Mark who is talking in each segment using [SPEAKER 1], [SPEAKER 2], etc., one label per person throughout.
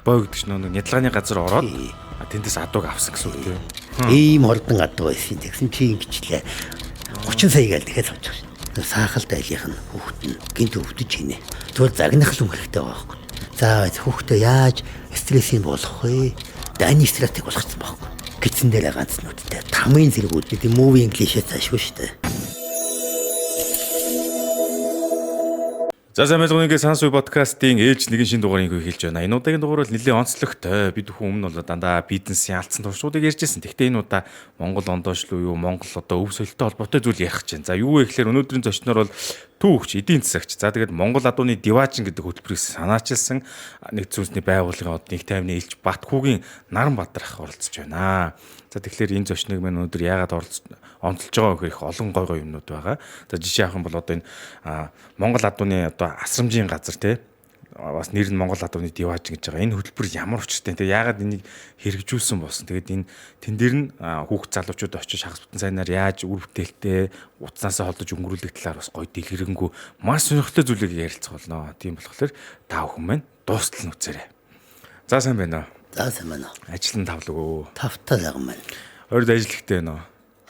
[SPEAKER 1] боо гэдэг чинь нэг нядлагын газар ороод тэндээс адууг авсан гэсэн үг тийм.
[SPEAKER 2] Ийм ордон адуу байсан. Тэгсэн чи ингэчлээ. 30 сая гээл дахиад авчих шин. Саахалт айлынх нь хүүхэд нь гинт өвдөж гинэ. Тэгвэл загнах л хэрэгтэй байгаа байхгүй. За хүүхдээ яаж стрессийг болгох вэ? Дани стратеги болгоцсон байхгүй. Гитсэн дээр ганц нүдтэй тамын зэргүүд гэдэг муви инглишээ заашгүй шүү дээ.
[SPEAKER 1] За сайн байна уу ингээд Сансуй подкастын ээлж нэгэн шинэ дугаарыг хэлж байна. Энэ удаагийн дугаар бол нэлээд онцлогтой. Бид бүхэн өмнө бол дандаа бизнесийн алдсан туршуудыг ярьжсэн. Гэхдээ энэ удаа Монгол ондоочлуу юу, Монгол одоо өв соёлтой холбоотой зүйл ярих гэж байна. За юу вэ гэхээр өнөөдрийн зочноор бол түүхч, эдийн засагч. За тэгээд Монгол адууны Диваажин гэдэг хөтөлбөрийг санаачилсан нэгдсэн үндэсний байгууллагын од нэг таймны элч Батхүүгийн Наранбаатар ах оролцож байна. За тэгэхээр энэ зочныг мань өнөөдөр яагаад онцолж байгаа вэ гэхээр их олон гой юмнууд байгаа. За жишээ авах юм бол одоо энэ Монгол адууны одоо асрамжийн газар тий бас нэр нь Монгол адууны Диваажин гэж байгаа. Энэ хөтөлбөр ямар учиртай те яагаад энийг хэрэгжүүлсэн болсон. Тэгээд энэ тэн дээр нь хүүхд залуучууд очиж хагас бүтэн сайнаар яаж үр бүтээлтэй утаснасаа холдож өнгөрүүлэх талаар бас гоё дэлгэрэнгүй маш сонирхолтой зүйлийг ярилцах болно. Тийм болохоор та бүхэн маань дуустал нь үзээрэй. За сайн байна уу?
[SPEAKER 2] За сайн байна уу?
[SPEAKER 1] Ажил нь тавлаг уу?
[SPEAKER 2] Тавтаа заган байна.
[SPEAKER 1] Ойрд ажилттай байна уу?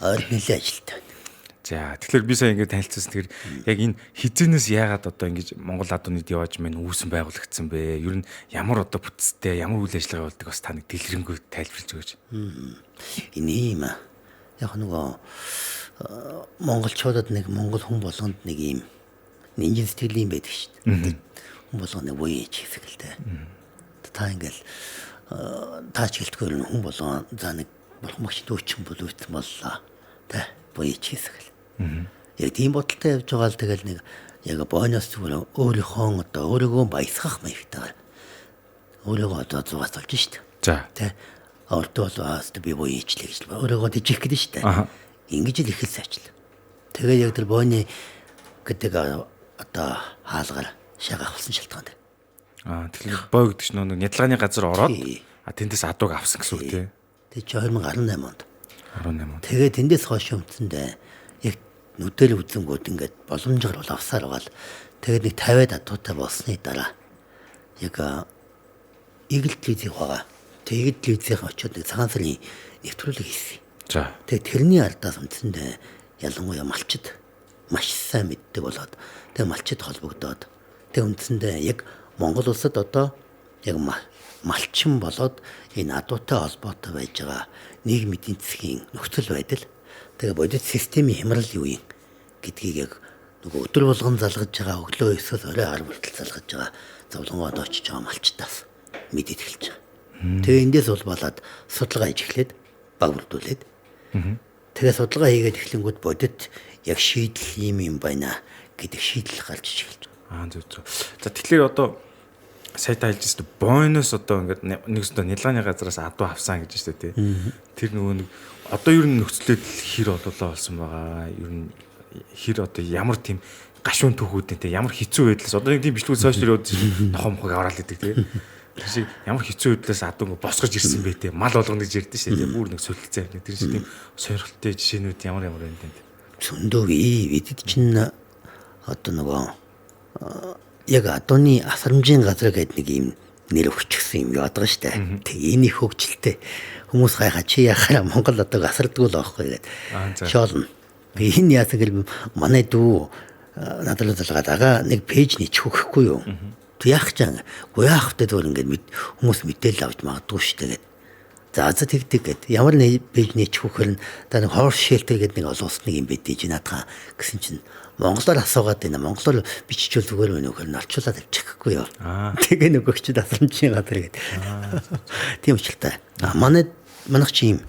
[SPEAKER 2] Ойрд нэлээд ажилттай байна.
[SPEAKER 1] За тэгэхээр би сая ингээд танилцсан. Тэгэхээр яг энэ хизэнээс яагаад одоо ингэж Монгол адууны Диваажин маань үүсэн байгуулагдсан бэ? Ер нь ямар одоо бүтцтэй, ямар үйл ажиллагаа болдог бас та нэг дэлгэрэнгүй тайлбарлаж өгөөч.
[SPEAKER 2] Энэ юм аа. Яг нөгөө монголчуудад нэг монгол хүн болгонд нэг юм нинжин сэтгэлийн байдаг шүү дээ. Хүн болгоны буяа хийх л дээ. Та ингээл таач гэлтгээр хүн болгоо за нэг болох магч дүүчин боловч боллоо. Тэ буяа хийх л. Яг тийм бодолтой явж байгаа л тэгэл нэг яг бооноос зүгээр өөрийнхөө одоо өөрийгөө баясгах маягтайгаар өөрийгөө одоо зугаас болж штт.
[SPEAKER 1] За.
[SPEAKER 2] Тэ өөртөө бас би буяа хийчлээ гэж өөрийгөө дижих гэдэг штт. Ингэж л их л сайжл. Тэгээ яг тэр бооны гэдэг одоо хаалгаар шагаах болсон шалтгаан.
[SPEAKER 1] Тэгэхээр боо гэдэг чинь нэг нядлагын газар ороод тэндээс адууг авсан гэсэн үг тий.
[SPEAKER 2] Тэг чи 2018 онд.
[SPEAKER 1] 18 онд.
[SPEAKER 2] Тэгээ тэндээс хойш өмцөндөө яг нүдэл үзэнгүүд ингээд боломжоор бол авсаар байгаа л тэгээд нэг 50-аад адуутай болсны дараа яг Игэл телевизийн байгаа. Тэгээд телевизийн очоод нэг цагаан сарын нэвтрүүлэг хийсэн.
[SPEAKER 1] За.
[SPEAKER 2] Тэгээд тэрний ардаас үндсэндээ ялангуяа малчид маш сайн мэддэг болоод тэгээд малчид холбогдоод тэгээд үндсэндээ яг Монгол улсад одоо яг малчин болоод энэ адуутай холбоотой байж байгаа нийгмийн эдийн засгийн нөхцөл байдал тэгээ бодит системийн хямрал юу юм гэдгийг яг нөгөө өдөр болгон залгаж байгаа өглөө 9-оос орой 10 хүртэл залгаж байгаа зовлонгоод очиж байгаа малчтаас мэдээд эхэлж байгаа. Тэгээ эндээс улбалаад судалгаа хийж эхлээд баг бүрдүүлээд тэгээ судалгаа хийгээд эхлэнгүүд бодит яг шийдэл юм байна гэдэг шийдэл гарч эхэлж байгаа.
[SPEAKER 1] Зөв. За тэгэхээр одоо сая та хэлжсэн бооноос одоо ингээд нэгсдөө нядлагын газараас адуу авсан гэж байна тий. Тэр нөгөө нэг одоо ер нь нөхцөлөд хэр бололоо болсон байгаа. Ер нь хэр одоо ямар тийм гашуун төхүүдтэй ямар хэцүү байдлаас одоо нэг тийм бичлэг сошиал руу нохомхог аваад идэг тий. Тэр шиг ямар хэцүү байдлаас адуу босгож ирсэн бэ тий. Мал болгоно гэж ярьдэн шүү дээ. Бүр нэг солилцоо авна. Тэр шиг тийм сойрхолтой жишээнүүд ямар байна тий.
[SPEAKER 2] Зөндөөгүй эдд чинь одоо нөгөө яг адууны асрамжийн газар гэдэг нэг юм нэр өгчихсэн юм яадаг штэ. Тэг энэ их хөгжилтэй хүмүүс гайхаа чи яхаа Монгол одоо асардгүй л аахгүй гэдэг. Шоолно. Би энэ яасан гэл манай дүү надад залгаад ага нэг пэйж нэч хөөхгүй юу. Тэг яах чам. Гуяах хөтөд өөр ингээд хүмүүс мэдээлэл авч магадгүй штэ гэдэг. За тэгдэг гэд. Ямар нэг пэйж нэч хөөхөр нь та нэг хорс шелтер гэдэг нэг олон улсны юм бэдэж наадгаа гэсэн чинь монголоор асуугаад байна. Монголоор биччихвэл зүгээр байна уу гэхээр олчуулаад авчихгүй юу. Тэгээ нөгөөчд асрамжийн газар гэдэг. Тийм учиртай. Манайх чи юм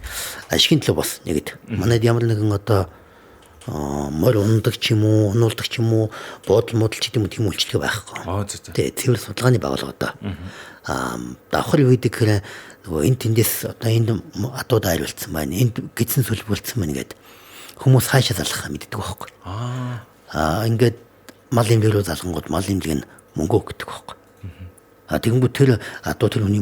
[SPEAKER 2] ашигын төлөө бос нэгэд. Манайд ямар нэгэн одоо морь ундаг ч юм уу, унуулдаг ч юм уу, буудал муудалч гэдэг юм үйлчлэг байхгүй. Тэгээ цэвэр судалгааны байгууллага одоо. Давхар юу гэдэг гэхээр нөгөө энэ тэндээс одоо энд адууд айрлуулсан байна. Энд гидсэн сүлбүүлсэн байна гэдэг. Хүмүүс хаашаа залгах мэддэг байхгүй. Ингээд мал имлэгрүү залгангууд мал имлэг нь мөнгө өгдөг байхгүй. Тэгэнгүүт тэр адуу тэр хүний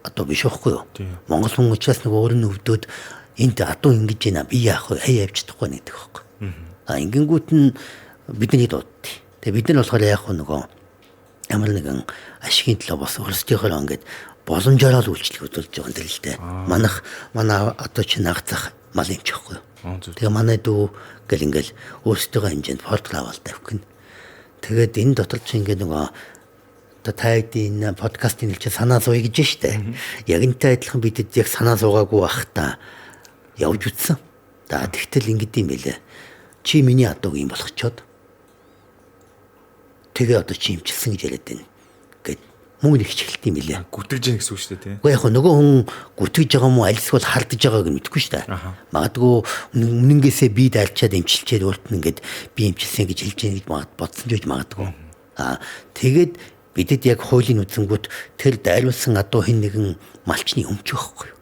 [SPEAKER 2] адуу биш байхгүй юу? Монгол хүн учраас нэг өөр нь өвдөд энд адуу ингэж байна би яах вэ? Хаяа явж чадахгүй нэгдэг байхгүй. Ингэнгүүт нь бидний дуудтыг. Тэгээ бид нар болохоор яах вэ нөгөө ямар нэгэн ашигын төлөө бас өөрсдийнхөө ингээд боломжоор л үйлчлэг үзүүлж байгаа юм даа л дээ. Манай одоо чи нагцах мал юмч байхгүй юу? Тэгээ манай дүү гэл ингээл өөрсдөө хэмжээнд портал аваад тавих гин. Тэгээд энэ дотор чи ингээ нөгөө одоо тайдын подкастын хэлж санаа сууя гэж штэ. Яг энтэй адилхан бидэд яг санаа суугаагүй бах та явж үтсэн. За тэгтэл ингэдэм юм байлээ. Чи миний адууг юм болгочоод тэгээ одоо чи имчилсэн гэж яриад байна. Гэт мөн нэг хичгэлт юм билээ.
[SPEAKER 1] Гүтгэж яах гэсэн үг шүү дээ тий.
[SPEAKER 2] Уу яг нөгөө хүн гүтгэж байгаа юм уу аль эсвэл хардж байгааг нь мэдэхгүй шүү дээ. Магадгүй үнэнгээсээ би дайлчаад имчилчээд өөрт нь ингээд би имчилсэн гэж хэлж яах гэж бодсон ч гэж магадгүй. Тэгээд бидэд яг хуулийн үзэнгүүт тэр дайруулсан адуу хэн нэгэн малчны өмч байхгүй юу?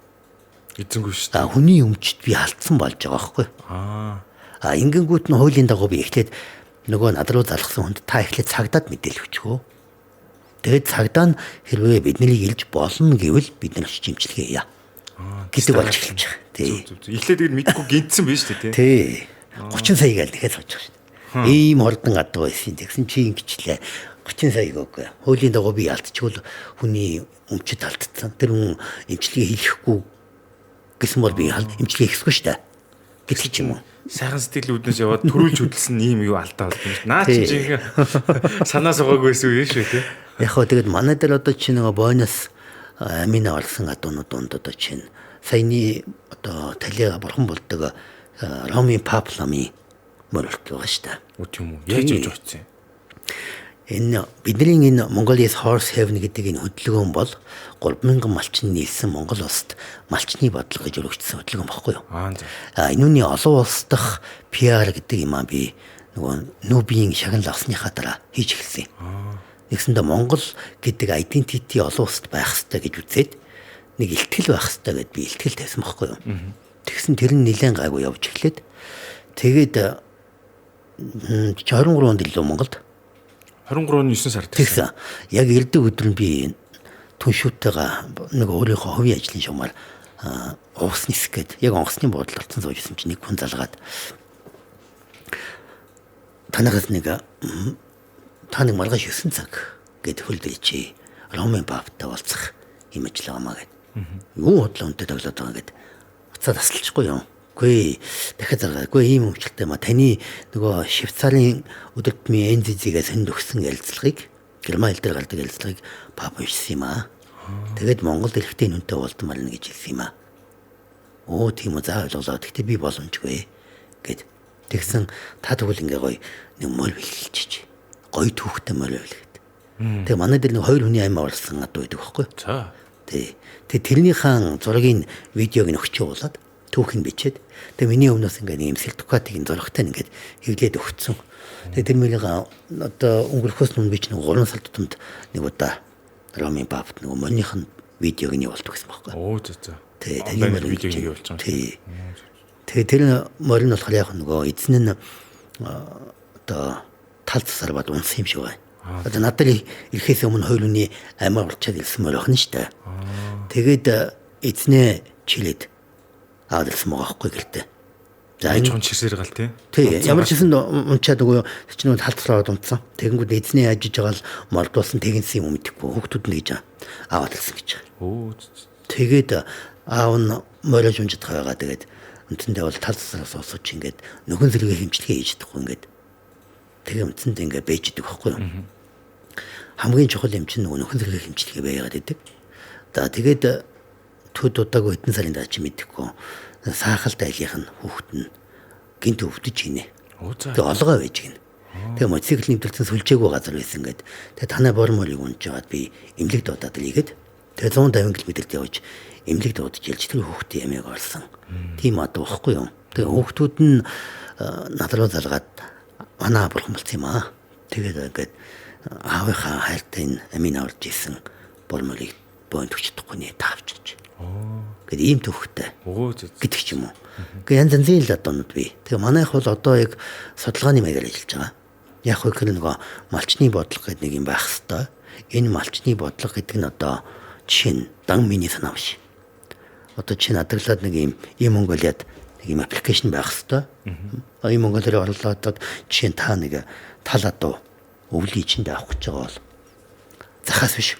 [SPEAKER 1] Эзэнгүй шүү дээ.
[SPEAKER 2] Хүний өмчт би алдсан болж байгаа байхгүй юу? Ингэнгүүт нь хуулийн дагуу би эхлээд нөгөө над руу залгасан хүнд та эхлээд цагдаад мэдээлэл өчгөө. Тэгээд цагдаа нь хэрвээ биднийг илж болно гэвэл бид нар очиж имчилгээе. Гэдэг болж эхэлж байгаа. Тий.
[SPEAKER 1] Эхлээд тэгээд мэдгүй гинтсэн биш үү тий.
[SPEAKER 2] Тий. 30 сая гээл дахиад сууж байгаа шүү дээ. Ийм хордон адуу байсан. Тэгсэн чи ингэчлээ. 30 сая гоогүй. Хуулийн дагуу би алдчихвол хүний өмчөд алдсан. Тэр хүн имчилгээ хийхгүй гэсэн бол би имчилгээ хийхгүй шүү дээ. Гэдэг ч юм уу.
[SPEAKER 1] Сайхан сэтгэл үүднээс яваад төрүүлж хөдөлсөн ийм юу алдаа болдог юм. Наа чи жинхэнэ санаа суугаагүйсэн үү шүү тий.
[SPEAKER 2] Яг хөө тэгээд манай дээр одоо чи нөгөө бонус амина орсон адуунууд донд одоо чинь саяны одоо талига бурхан болдог Ромын папламын мөрөлт байгаа шүү дээ.
[SPEAKER 1] Үт юм уу? Яаж хийж очсон юм?
[SPEAKER 2] Энэ бидний энэ Mongolia's Horse Heaven гэдэг энэ хөдөлгөөн бол 3000 малчин нийлсэн Монгол улсад малчны бодлого гэж өргөжсөн хөдөлгөөн баггүй юу? Энүүний олон улс дахь PR гэдэг юм би нөгөө нүүбийн шагнал авсныхаа дараа хийж эхэлсэн. Нэгсэндээ Монгол гэдэг identity олон улсад байх хэрэгтэй гэж үзээд нэг ихтгэл байх хэрэгтэй гэд би ихтгэл тавьсан баггүй юу? Тэгсэн тэр нь нэлээд гайгүй явж эхлээд тэгээд 23 онд илүү Монголд
[SPEAKER 1] 23-ны 9 сард
[SPEAKER 2] тэгсэн. Яг эрдэг өдөр нь би түншүүтэйгээ нэг өөрийнхөө хувийн ажлын шугамар уус нисэх гээд яг онгоцны буудлын орцсон суужсэн чинь нэг хүн залгаад танаас нэг та нэг маргааш 9 цаг гэд хөлдөөч. Ромын паптай уулзах юм ажил байгаамаа гэд. Юу бодлоо өнтөд тоглоод байгаа гэд. Уцаа тасалчихгүй юм. Гүй дахиад заргаагүй ийм өмчлөлтэй ма таны нөгөө Швейцарын өдөр тутмын NZZ-гээс хүнд өгсөн ярилцлагыг Герман хэл дээр гардаг ярилцлагыг папа уншсан юм аа. Тэгээд Монгол дэлхтэй нүнтэй уулзмаар нэ гэж хэлсэн юм аа. Оо тийм үү заа ойлголоо. Тэгтээ би боломжгүй гэд. Тэгсэн та тэгвэл ингээ гоё нэг мөл бэлгэлчих. Гоё түүхтэй мөл бэлгээд. Тэгээ манай дээр нэг хоёр хүний аймаа орсон адуу байдаг байхгүй.
[SPEAKER 1] За.
[SPEAKER 2] Тэгээ тэрнийхэн зургийн видеог нь өгчөөлаад түүхийг бичээд тэгээ миний өмнөөс ингээ ийм сертификатыг зурагтай ингээд хэвлээд өгсөн. Тэгээ тэр мөрийг одоо өнгөрөхөөс өмнө би ч нэг 3 сар тутамд нэг удаа Ромын папт нэг мөнийх нь видеог нь явуулдаг гэсэн байхгүй.
[SPEAKER 1] Оо за.
[SPEAKER 2] Тэгээ таны
[SPEAKER 1] видеог явуулж байгаа.
[SPEAKER 2] Тий. Тэгээ тэр мөр нь болохоор яг нөгөө эзэн нь одоо тал засаар бод унсан юм шиг байна. Одоо надад ирэхээс өмнө хоёулын аймаа урчаад ирсэн мөр охин шүү дээ. Тэгээд эзнээ чилээд аадсан байгаа байхгүй гэртээ.
[SPEAKER 1] За энэ ч чирсээр гал тий.
[SPEAKER 2] Тий, ямар ч гэсэн унчаад өгөө чинь талцраад унтсан. Тэгэнгүүт эзний ажиж байгаа л молдуулсан тэгэнсэн юм мэдэхгүй. Хүүхдүүд нь гэж аваад ирсэн гэж.
[SPEAKER 1] Оо.
[SPEAKER 2] Тэгээд аав нь морож унжиж байгаа. Тэгээд үнтэндээ бол талцраас осооч ингээд нөхөн зэрэг хэмжлэгээ хийж чадахгүй ингээд. Тэгээ үнтэнд ингээд бэж идэг байхгүй юу? Хамгийн чухал юм чинь нөхөн зэрэг хэмжлэгээ байгаад идэг. За тэгээд төд удаагүй хэдэн сарын дараа чи мэдэхгүй саахалт айлынх нь хүүхэд нь гинт өвдөж гинэ. Тэгээ олгоо байж гинэ. Тэгээ мотоцикл нэвтрэлтэн сүлжээгүй газар байсан гээд тэгээ танай бормолыг унж жагаад би эмнэлэг дуудаад лийгээд тэгээ 150 км-д явж эмнэлэг дуудаж ялж тэр хүүхдийн ямыг орсон. Тийм адуу واخгүй юм. Тэгээ хүүхдүүд нь над руу залгаад манай бурхан болсон юм аа. Тэгээд ингээд аавынхаа хайртай энэ амин аварж исэн бормолыг боонд өчтөхгүй нэ таавчиж. Гэт ийм төвхтэй. Гэдэг ч юм уу. Гэ янз янзын л одоонууд бий. Тэгээ манайх бол одоо яг судалгааны маягаар ажиллаж байгаа. Яг хөө гэх нэг малчны бодлого гэдэг нэг юм байх хэвээр. Энэ малчны бодлого гэдэг нь одоо жишээ нь дан миний санаа биш. Одоо чинь адаглаад нэг юм Монголиад нэг юм аппликейшн байх хэвээр. Ийм Монголиар орлоод жишээ нь та нэг тал адуу өвлийн ичэнд авах гэж байгаа бол захаас биш.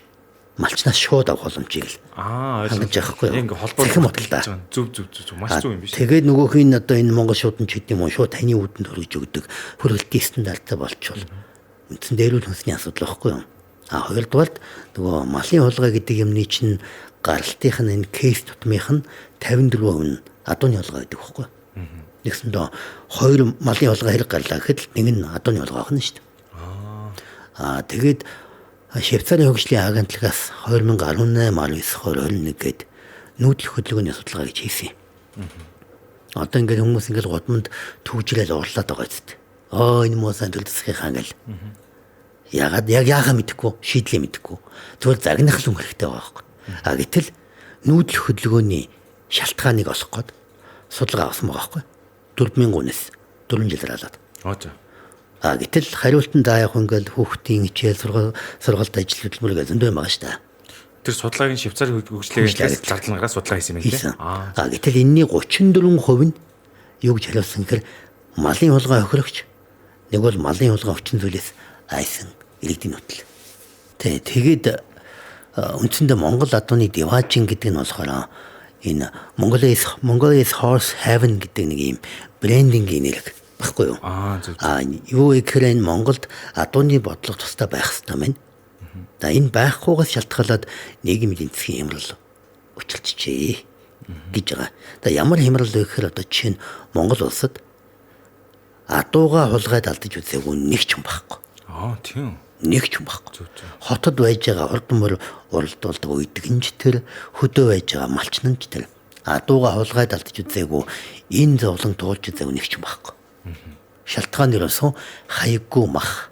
[SPEAKER 2] малчнаас шууд авах боломжийг л хангаж яахгүй юу.
[SPEAKER 1] Ингээ холбоо
[SPEAKER 2] бодолтой.
[SPEAKER 1] Зөв маш зөв юм биш.
[SPEAKER 2] Тэгээд нөгөөх нь одоо энэ Монгол шуудан ч гэдэг юм уу шууд таны үүдэнд хөргөж өгдөг хөргөлтийн стандарттай болчихвол үндсэн дээр үл хүнсний асуудал байхгүй юу. Хоёрдугаард нөгөө малын хулгай гэдэг юмны чинь гаралтынх нь энэ кейс тутмынх нь 54% нь адууны хулгай гэдэг байхгүй юу. Нэгсэндээ хоёр малын хулгай хэрэг гарлаа гэхэд нэг нь адууны хулгай байна шүү дээ. Тэгээд Швейцарын хөгжлийн агентлагаас 2018, 19, 2021 гээд нүүдэл хөдөлгөөний судалгаа гэж хийсэн юм. Одоо ингээд хүмүүс ингээд гудамд төвжрэл уурлаад байгаа зү. Энэ муусан төлөвлөсгийнхаа ингээл. Яагаад мэдэхгүй, шийдлээ мэдэхгүй. Зүгээр загнах л өнгөрөхтэй байгаа байхгүй. Гэтэл нүүдэл хөдөлгөөний шалтгааныг олох гээд судалгаа авсан байгаа байхгүй. 4,000-аас 4 жилээр алаад. Гэтэл хариултанд яг ингээл хүүхдийн хичээл сургалт ажил хөдөлмөр зөндөө байгаа шүү дээ.
[SPEAKER 1] Тэр судалгааг нь Швейцарын хөгжлийн зардлангаас судалгаа хийсэн юм байна.
[SPEAKER 2] Гэтэл энэний 34% нь юу гэж хариулсан гэхээр малын хулгай охирогч, нэг бол малын хулгай өвчин зүйлээс айсан иргэдийн нөтөл. Тэгээд үндсэндээ Монгол адууны диваажин гэдэг нь болохоор энэ Mongolia's Horse Heaven гэдэг нэг юм брендингийн нэрэг баггүй юу? Юу гэхээр энэ Монголд адууны бодлого тусдаа байх хэрэгтэй байна. Энэ байхгүйгээс шалтгаалаад нийгмийн эдийн засгийн хямрал өчөлдөжээ гэж байгаа. Ямар хямрал вэ гэхээр одоо жишээ нь Монгол улсад адууга хулгайд алдаж үзээгүй нэг ч юм байхгүй.
[SPEAKER 1] Тийм.
[SPEAKER 2] Нэг ч юм байхгүй. Хотод байж байгаа хурдмөр уралдуулдаг үедгэнж тэр хөдөө байж байгаа малчнанч тэр адууга хулгайд алдаж үзээгүй энэ зовлон туулж үзээгүй нэг ч юм байхгүй. Шалтгаан юусэн хаяггүй мах.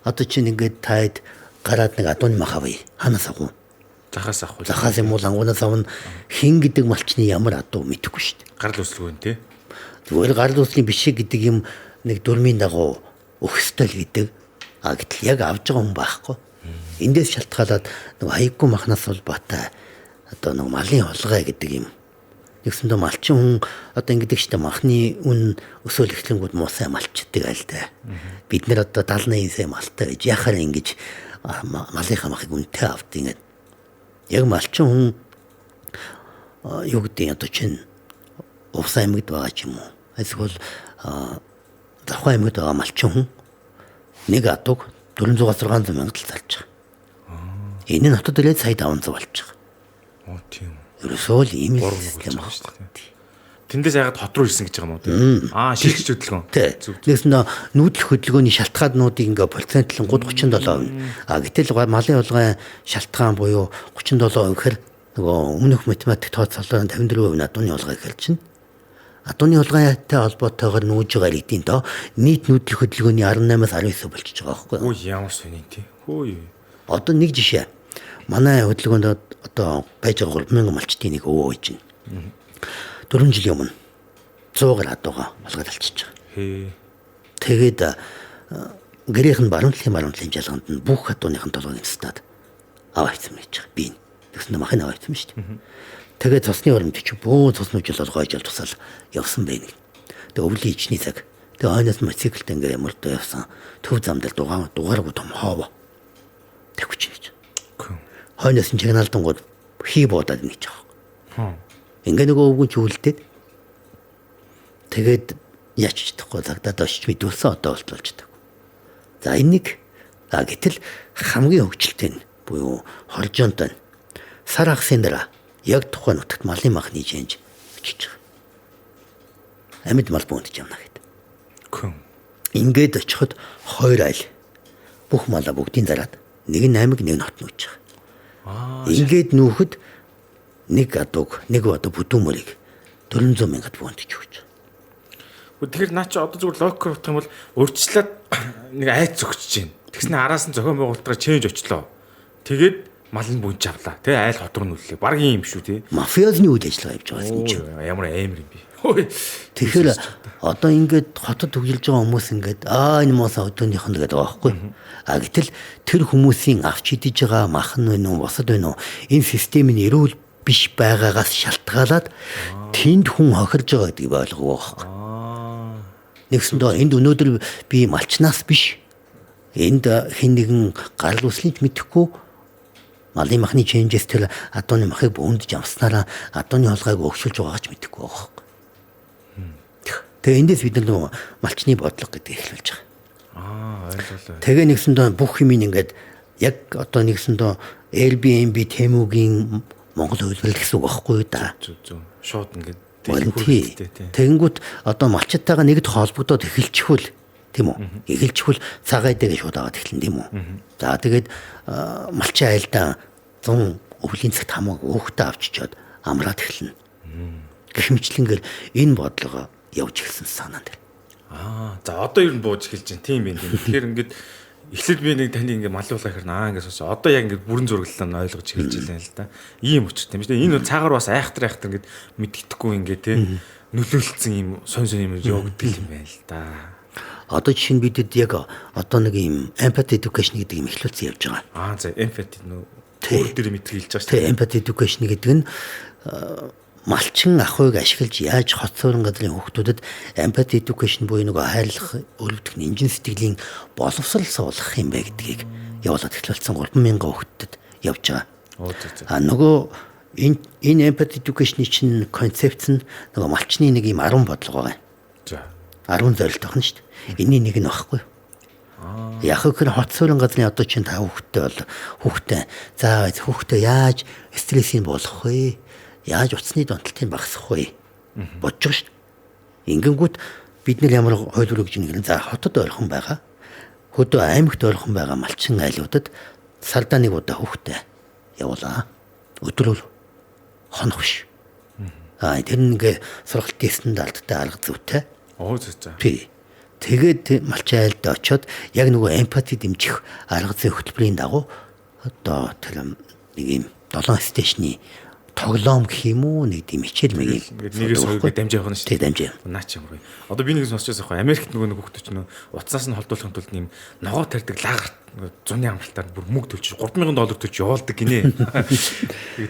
[SPEAKER 2] Одоо чинь ингээд таад гараад нэг адууны мах авъя. Ханаас авах вэ?
[SPEAKER 1] Захаас авах уу?
[SPEAKER 2] Захаас юм уу ангунаас авна. Хин гэдэг малчны ямар адуу мэдэхгүй шүү дээ.
[SPEAKER 1] Гарал үүсэлгүй нэ.
[SPEAKER 2] Зүгээр гарал үүслийн биш гэдэг юм нэг дурмын дагуу өгсдөл гэдэг. Гэтэл яг авж байгаа хүн байхгүй. Эндээс шалтгаалаад нэг хаяггүй махнаас улбаатай одоо нэг малын хулгай гэдэг юм. Нэгсэндээ малчин хүн одоо ингэдэг штэ махны үн өсөөл эхлэнгүүд муусай малчдаг айл та. Бид нэр одоо 70-80 сая малтай гэж яхаар ингэж малынхаа махыг үнэтэй авд ингээд. Яг малчин хүн юу гэдэг одоо чинь Увс аймагт байгаа ч юм уу. Эсвэл Давхай аймагт байгаа малчин хүн нэг адууг 400-600 мянгад л зарж байгаа. Энэ нь хотод ирээд сая 500 болж байгаа.
[SPEAKER 1] Тийм.
[SPEAKER 2] Ерөөсөө л ийм л систем байна.
[SPEAKER 1] Тэндээс ягаад хот руу ирсэн гэж байгаа юм уу? Шилжиж хөдөлгөөн.
[SPEAKER 2] Нэгсэн нүүдэл хөдөлгөөний шалтгаануудыг ингээ процентлон 37%. Гэтэл малын хулгай шалтгаан буюу 37% гэхээр нөгөө өмнөх математик тооцоолол 54% адууны хулгай гэхэл чинь адууны хулгайтай холбоотойгоор нүүж байгаа иргэдийн доо нийт нүүдэл хөдөлгөөний 18-аас 19 болчихж байгаа байхгүй юу?
[SPEAKER 1] Ямар сони тий.
[SPEAKER 2] Одоо нэг жишээ. Манай хөдөлгөөнд одоо байж байгаа 3,000 малчтын нэг өвөө байж байна. 4 жилийн өмнө 100-аар адууга хулгайд алчиж байгаа. Тэгээд гэрийнх нь баруунлын жалганд нь бүх адууныхын толгойг нистаад аваа хийсэн байж байгаа. Би тэгсэн махын аваа хийсэн шүү дээ. Тэгээд цусны өрөмт чи бөө цуснууд жил олгойж тусаал явсан байна. Тэгээд өвлийн ичний цаг. Тэгээд хойноос мотоциклд ингээ ямар доо явсан. Төв зам дээр дугааргүй том хоов. Тэгвч гэж. Хойноос нь чагнаалтангууд хий буудаад нэг ч байгаа. Ингээ нөгөө өвгөн чүүлдээд тэгээд яач чадахгүй цагдаад очиж мэдүүлсэн одоо болтолж байгаа. За энийг гэтэл хамгийн хөвгчлөлтэй нь буюу хоржоонтой нь сар хагасын дараа яг тухайн нутагт малын махны жинж очиж байгаа. Амьд мал буунд явна гэдэг. Ингээд очиход хоёр айл бүх малаа бүгдийн зараад нэг нь аймаг нэг нь хот нүүж байгаа. Ингээд нүүхэд нэг адууг нэг одоо бүдүүн мөрийг 400 мянгад буунд ч өгч.
[SPEAKER 1] Тэгэхээр наа чи одоо зүгээр логикоор утгах юм бол өөрчлөлт нэг айц зөгчж байна. Тэгснэ араас нь зохион байгуулалтаараа ченж очлоо. Тэгээд мал нь бүнж авлаа. Тэ айл хот руу нүлээ. Баргийн юм шүү тий.
[SPEAKER 2] Мафиозны үйл ажиллагаа явж байгаа юм чи.
[SPEAKER 1] Ямар амар юм бэ.
[SPEAKER 2] Тэгэхээр одоо ингээд хотод төгжилж байгаа хүмүүс ингээд энэ муусан өдөөнийх нь гэдэг байгаа байхгүй. Гэтэл тэр хүмүүсийн авч идэж байгаа мах нь вэ нүү босод вэ нүү энэ системийн эрүүл биш байгаагаас шалтгаалаад тэнд хүн хохирж байгаа гэдгийг ойлгох байхгүй. Нэгсэндээ энд өнөөдөр би малчнаас биш энд хэн нэгэн гарал үүслийг мэдэхгүй малын махны changes тэр адууны махыг бөөндж амснараа адууны холгойг өгшүүлж байгаа ч мэдэхгүй байгаа хөөхгүй. Тэгээ эндээс бид нар малчны бодлого гэдэг эхлүүлж байгаа.
[SPEAKER 1] Ойлголоо.
[SPEAKER 2] Тэгээ нэгсэндээ бүх юм ингээд яг одоо нэгсэндээ Airbnb Temu-гийн Монгол үйлрэл гэсэн үг байхгүй да.
[SPEAKER 1] Зүг. Шууд ингээд
[SPEAKER 2] тэгэнгүүт одоо малчтайгаа нэгд холбогдоод эхэлчихвэл тийм үү? Эхэлчихвэл цагаа дээр шууд аваад эхэлнэ тийм үү? За тэгээд малчин айлдаа 100 өвлийн цагт хамаагүй өөхтөө авчичоод амраад эхэлнэ. Гэхмэчлэнгээр энэ бодлого явж эхэлсэн санаа дээр.
[SPEAKER 1] За одоо ер нь бууж эхэлж байна. Тийм юм. Тэгэхээр ингээд эхлээд би нэг таны ингээд малуулаа хэрнэ ингээд сонсоо. Одоо яг ингээд бүрэн зураглалаа нь ойлгож эхэлж байна л да. Ийм учиртай юм шүү дээ. Энэ цаагаар бас айхтар ингээд мэддэхгүй ингээд те нөлөөлсөн юм сонь юм явагддаг юм байна л да.
[SPEAKER 2] Одоо жишээ нь бидэд яг одоо нэг юм empathy education гэдэг юм эхлүүлсэн явж байгаа.
[SPEAKER 1] За empathy өөр дээр мэдгийг хэлж байгаа шүү
[SPEAKER 2] дээ. Empathy education гэдэг нь малчин ахуйг ашиглаж яаж хот суурин газрын хүүхдүүдэд empathy education буюу нөгөө хайрлах өрөвдөх нэмжин сэтгэлийн боловсрал суулгах юм бэ гэдгийг явуулаад эхлүүлсэн 3,000 хүүхдэд явж байгаа. Нөгөө энэ empathy education-ийн чинь концепц нь нөгөө малчны нэг юм 10 бодлого байгаа.
[SPEAKER 1] За
[SPEAKER 2] 10 зорилт байна шүү дээ. Энийн нэг нь багхгүй. Яг хөр хот суурин газрын одоо чинь та хүүхдээ за хүүхдээ яаж стрессийг буулгах вэ? Яаж утасны донтолтыг багасгах вэ? Бодож байгаа шүү дээ. Ингэнгүүт бид нэр ямар хууль өргөж нэгэн за хотод ойрхон байгаа. Хөдөө аймагт ойрхон байгаа малчин айлуудад сардаа нэг удаа хүүхдээ явуулаа. Өдрөөр хонох биш. Тэр нэг сургалтын стандарттай арга зүйтэй.
[SPEAKER 1] За.
[SPEAKER 2] Тэгээд малчин айлд очиод яг нөгөө эмпати дэмжих арга зүй хөтөлбөрийн дагуу одоо тэр нэг юм 7 стейшны тоглоом гэх юм уу нэг тийм хичээл мэг
[SPEAKER 1] ингээд нэгээс хоёрыг дамжиж явах нь шүү
[SPEAKER 2] дээ. Дамжиж.
[SPEAKER 1] Наа чи юм. Одоо би нэг сонсож байгаа. Америкт нөгөө хүүхдүүд чинь утасаас нь холдуулахын тулд нэм ногоо тарьдаг лагер зуны амралтаар бүр мөнгө төлж $3,000 төлж явуулдаг гинэ.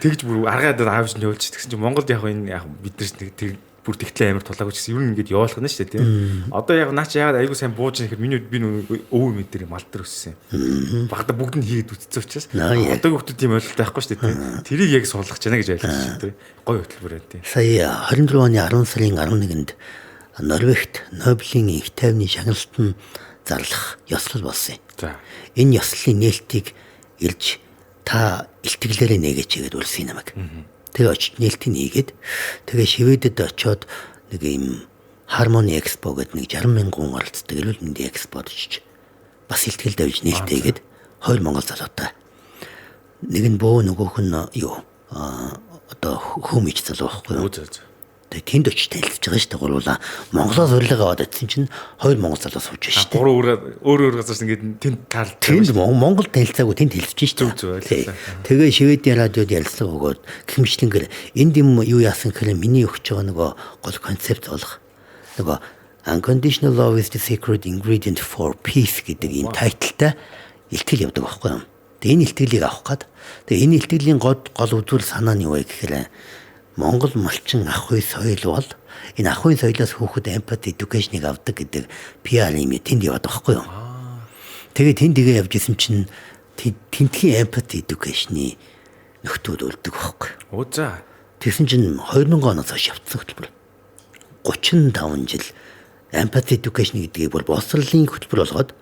[SPEAKER 1] Тэгж бүр аргаад аавч нь явуулж тэгсэн чинь Монголд яг энэ яг бид нар бүр тэгтлээ амар тулаагүй ч гэсэн ер нь ингээд явуулах нь шүү дээ тийм. Одоо яг наа чи яагаад айгуу сайн бууж нэхэр би өвөө мэд дээр мал дээр өссөн. Багада бүгд нь хийгээд үтцсэн учраас одоо хүүхдүүд тийм ойлголт байхгүй шүү дээ тийм. Тэрийг яг суулгах гэж байна гэж ойлгож байна тийм. Гоё хөтөлбөр байна тийм.
[SPEAKER 2] Сая 24 оны 10 сарын 11-нд Норвегт Нобелийн их тайвны шагналтанд зарлах ёслол болсон юм.
[SPEAKER 1] За.
[SPEAKER 2] Энэ ёслолын нээлтийг ирж та илтгэлээрээ нээгээч гэдэг үлсэн юм аа. Тэгээ очиж нээлтийг нээгээд тэгээ Шведэд очиод нэг юм Harmony Expo гэдэг нэг 60,000 оролцдог эрүүл мэндийн экспод очиж бас илтгэл давж нээлттэйгээд 2 монгол залуутай. Нэг нь бөө нөгөөх нь юу одоо хүмүүж залуу байхгүй юу? Тэгээ тэнд очиж танилцж байгаа шүү дээ гурлаа. Монголоос урилга аваад очсон чинь 2 монгол залуу сууж байна шүү дээ.
[SPEAKER 1] Өөр газарс ингээд тэнд таарлаа.
[SPEAKER 2] Тэнд Монгол танилцаагүй тэнд хэлцэж шүү дээ. Тэгээ Шведийн радиод ярилцлага өгөөд гэмшлэнгээр энд юм юу яасан гэхээр миний өгч байгаа нөгөө гол концепт болох нөгөө unconditional love is the secret ingredient for peace гэдэг энэ тайлбартай илтгэл явдаг байхгүй юу? Тэгээ энэ илтгэлийг авах гээд тэгээ энэ илтгэлийн гол үзүүл санаа нь юу вэ гэхээр Монгол малчин ахуй соёл бол энэ ахуй соёлоос хүүхэд empathy education-ыг авдаг гэдэг PR юм тэнд яваад байгаа байхгүй юу. Тэгээ тэнд явж исэн чинь тентхийн empathy education-ы нөхдүүд үлддэг байхгүй.
[SPEAKER 1] За.
[SPEAKER 2] Тэгсэн чинь 2000 оноос хойш явцсан хөтөлбөр. 35 жил empathy education гэдгийг бол боловсролын хөтөлбөр болгоод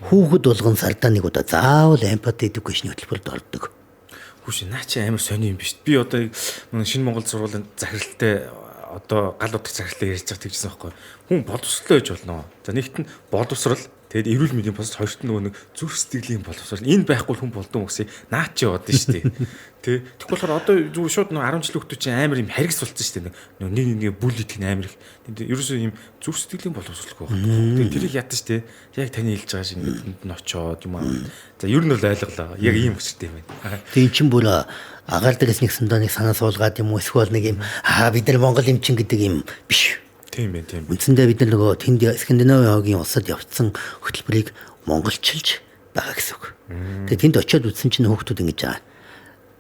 [SPEAKER 2] хүүхэд болгон сардаа нэг удаа заавал empathy education хөтөлбөрт ордог.
[SPEAKER 1] Хүүш наа чи амар сони юм биш. Би одоо шинэ Монгол сургуулийн захиралтай одоо гал утгах захиралтай ярьж байгаа тэгжсэн байхгүй. Хүн боловсролтой байж болно. За нэгт нь боловсрол тэгээд эрүүл мэндийн бос хоёрт нь нөгөө нэг зүрх сэтгэлийн боловсрол. Энэ байхгүй хүн болдсон үгсээ наа чи яваад нь шүү дээ. Тэ. Тэгэх болохоор одоо зүг шууд нөгөө 10 жил хүүхдүүд чинь амар юм харгас болцсон шүү дээ. Нэг бүл идэх нь амар их. Ерөөсөө юм зүрх сэтгэлийн боловсролгүй байна. Тэгээд тэрийг ядсан шүү дээ. Яг таны хэлж байгаа шиг энд нь очоод юм аа. За ер нь бол ойлголоо. Яг ийм өчтэй юм байна.
[SPEAKER 2] Тэг чин бүр агаар дээрээс нэг сандоныг санаа суулгаад юм уу эсвэл нэг юм бид нар Монгол эмчин гэдэг юм биш.
[SPEAKER 1] Тийм байх тийм.
[SPEAKER 2] Үндсэндээ бид нар нөгөө тэнд Скандинавийн улсад явцсан хөтөлбөрийг монголчилж байгаа гэсэн үг. Тэгээ тэнд очиод үзсэн чинь хүүхдүүд ингэж байгаа.